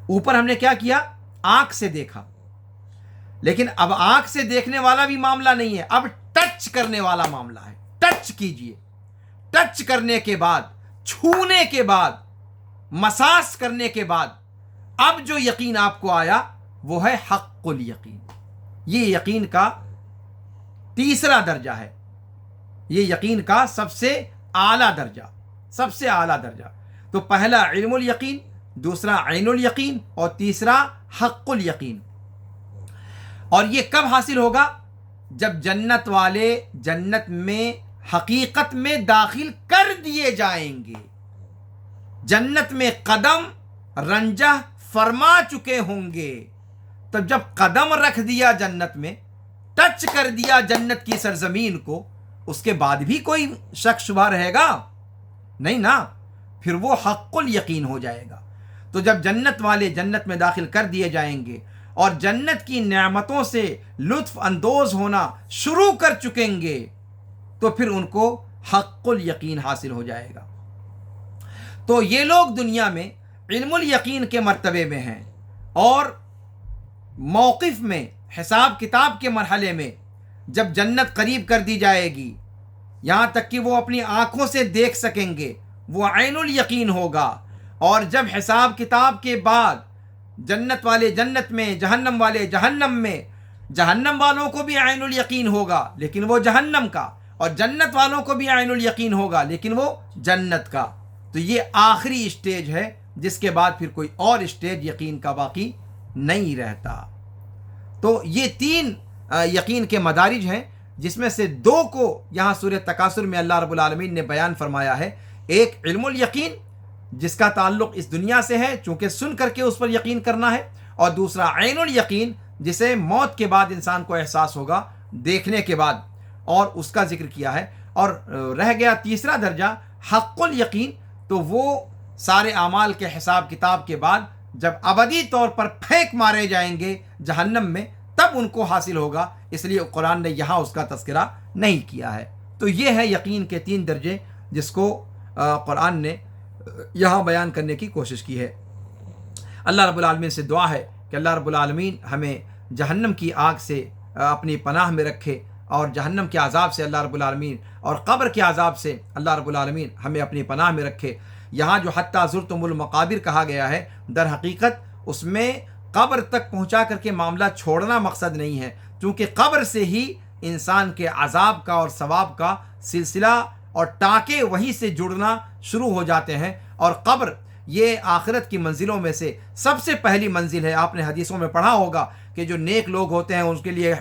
اوپر ہم نے کیا کیا؟ آنکھ سے دیکھا، لیکن اب آنکھ سے دیکھنے والا بھی معاملہ نہیں ہے، اب ٹچ کرنے والا معاملہ ہے۔ ٹچ کیجئے، ٹچ کرنے کے بعد، چھونے کے بعد، مساس کرنے کے بعد اب جو یقین آپ کو آیا وہ ہے حق الیقین۔ یہ یقین کا تیسرا درجہ ہے، یہ یقین کا سب سے اعلیٰ درجہ۔ تو پہلا علم الیقین، دوسرا عین الیقین، اور تیسرا حق الیقین۔ اور یہ کب حاصل ہوگا؟ جب جنت والے جنت میں حقیقت میں داخل کر دیے جائیں گے، جنت میں قدم رنجہ فرما چکے ہوں گے، مطلب جب قدم رکھ دیا جنت میں، ٹچ کر دیا جنت کی سرزمین کو، اس کے بعد بھی کوئی شک شبہ رہے گا؟ نہیں نا، پھر وہ حق الیقین ہو جائے گا۔ تو جب جنت والے جنت میں داخل کر دیے جائیں گے اور جنت کی نعمتوں سے لطف اندوز ہونا شروع کر چکیں گے، تو پھر ان کو حق الیقین حاصل ہو جائے گا۔ تو یہ لوگ دنیا میں علم الیقین کے مرتبے میں ہیں، اور موقف میں، حساب کتاب کے مرحلے میں، جب جنت قریب کر دی جائے گی، یہاں تک کہ وہ اپنی آنکھوں سے دیکھ سکیں گے، وہ عین الیقین ہوگا۔ اور جب حساب کتاب کے بعد جنت والے جنت میں، جہنم والے جہنم میں، جہنم والوں کو بھی عین الیقین ہوگا لیکن وہ جہنم کا، اور جنت والوں کو بھی عین الیقین ہوگا لیکن وہ جنت کا۔ تو یہ آخری اسٹیج ہے، جس کے بعد پھر کوئی اور اسٹیج یقین کا باقی نہیں رہتا۔ تو یہ 3 یقین کے مدارج ہیں، جس میں سے 2 کو یہاں سورہ تکاثر میں اللہ رب العالمین نے بیان فرمایا ہے۔ ایک علم الیقین، جس کا تعلق اس دنیا سے ہے، چونکہ سن کر کے اس پر یقین کرنا ہے، اور دوسرا عین الیقین، جسے موت کے بعد انسان کو احساس ہوگا، دیکھنے کے بعد، اور اس کا ذکر کیا ہے۔ اور رہ گیا تیسرا درجہ حق الیقین، تو وہ سارے اعمال کے حساب کتاب کے بعد جب ابدی طور پر پھینک مارے جائیں گے جہنم میں، تب ان کو حاصل ہوگا، اس لیے قرآن نے یہاں اس کا تذکرہ نہیں کیا ہے۔ تو یہ ہے یقین کے 3 درجے، جس کو قرآن نے یہاں بیان کرنے کی کوشش کی ہے۔ اللہ رب العالمین سے دعا ہے کہ اللہ رب العالمین ہمیں جہنم کی آگ سے اپنی پناہ میں رکھے، اور جہنم کے عذاب سے اللہ رب العالمین، اور قبر کے عذاب سے اللہ رب العالمین ہمیں اپنی پناہ میں رکھے۔ یہاں جو حتیٰ زرتم المقابر کہا گیا ہے، در حقیقت اس میں قبر تک پہنچا کر کے معاملہ چھوڑنا مقصد نہیں ہے، چونکہ قبر سے ہی انسان کے عذاب کا اور ثواب کا سلسلہ اور ٹانکے وہیں سے جڑنا شروع ہو جاتے ہیں۔ اور قبر یہ آخرت کی منزلوں میں سے سب سے پہلی منزل ہے۔ آپ نے حدیثوں میں پڑھا ہوگا کہ جو نیک لوگ ہوتے ہیں ان کے لیے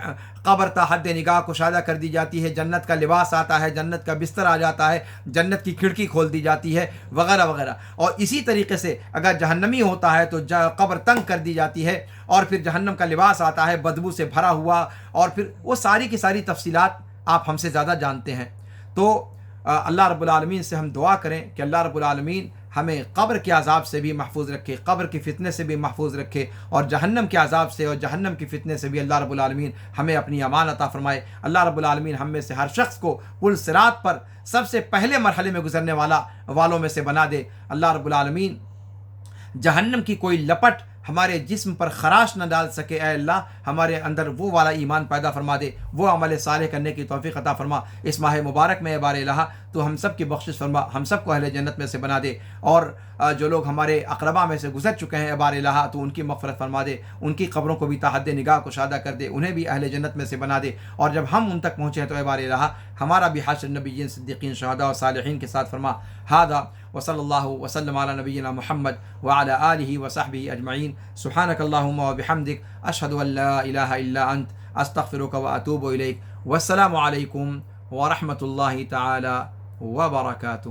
قبر تا حد نگاہ کشادہ کر دی جاتی ہے، جنت کا لباس آتا ہے، جنت کا بستر آ جاتا ہے، جنت کی کھڑکی کھول دی جاتی ہے، وغیرہ وغیرہ۔ اور اسی طریقے سے اگر جہنمی ہوتا ہے تو قبر تنگ کر دی جاتی ہے، اور پھر جہنم کا لباس آتا ہے بدبو سے بھرا ہوا، اور پھر وہ ساری کی ساری تفصیلات آپ ہم سے زیادہ جانتے ہیں۔ تو اللہ رب العالمین سے ہم دعا کریں کہ اللہ رب العالمین ہمیں قبر کے عذاب سے بھی محفوظ رکھے، قبر کے فتنے سے بھی محفوظ رکھے، اور جہنم کے عذاب سے اور جہنم کے فتنے سے بھی اللہ رب العالمین ہمیں اپنی امان عطا فرمائے۔ اللہ رب العالمین ہم میں سے ہر شخص کو پل صراط پر سب سے پہلے مرحلے میں گزرنے والوں میں سے بنا دے۔ اللہ رب العالمین جہنم کی کوئی لپٹ ہمارے جسم پر خراش نہ ڈال سکے۔ اے اللہ ہمارے اندر وہ والا ایمان پیدا فرما دے، وہ عمل صالح کرنے کی توفیق عطا فرما۔ اس ماہ مبارک میں اے بار الہ تو ہم سب کی بخشش فرما، ہم سب کو اہل جنت میں سے بنا دے، اور جو لوگ ہمارے اقربا میں سے گزر چکے ہیں اے بار الہ تو ان کی مغفرت فرما دے، ان کی قبروں کو بھی تا حد نگاہ کشادہ کر دے، انہیں بھی اہل جنت میں سے بنا دے، اور جب ہم ان تک پہنچے تو اے بار الہ ہمارا بھی حشر نبیین، صدیقین، شہداء اور صالحین کے ساتھ فرما۔ ھذا وصلی اللہ وسلم علی نبینا محمد وعلی آلہ وصحبہ اجمعین۔ سبحانک اللہم وبحمدک، اشہد ان لا الہ الا انت، استغفرک واتوب الیک۔ والسلام علیکم ورحمۃ اللہ تعالی وبرکاتہ۔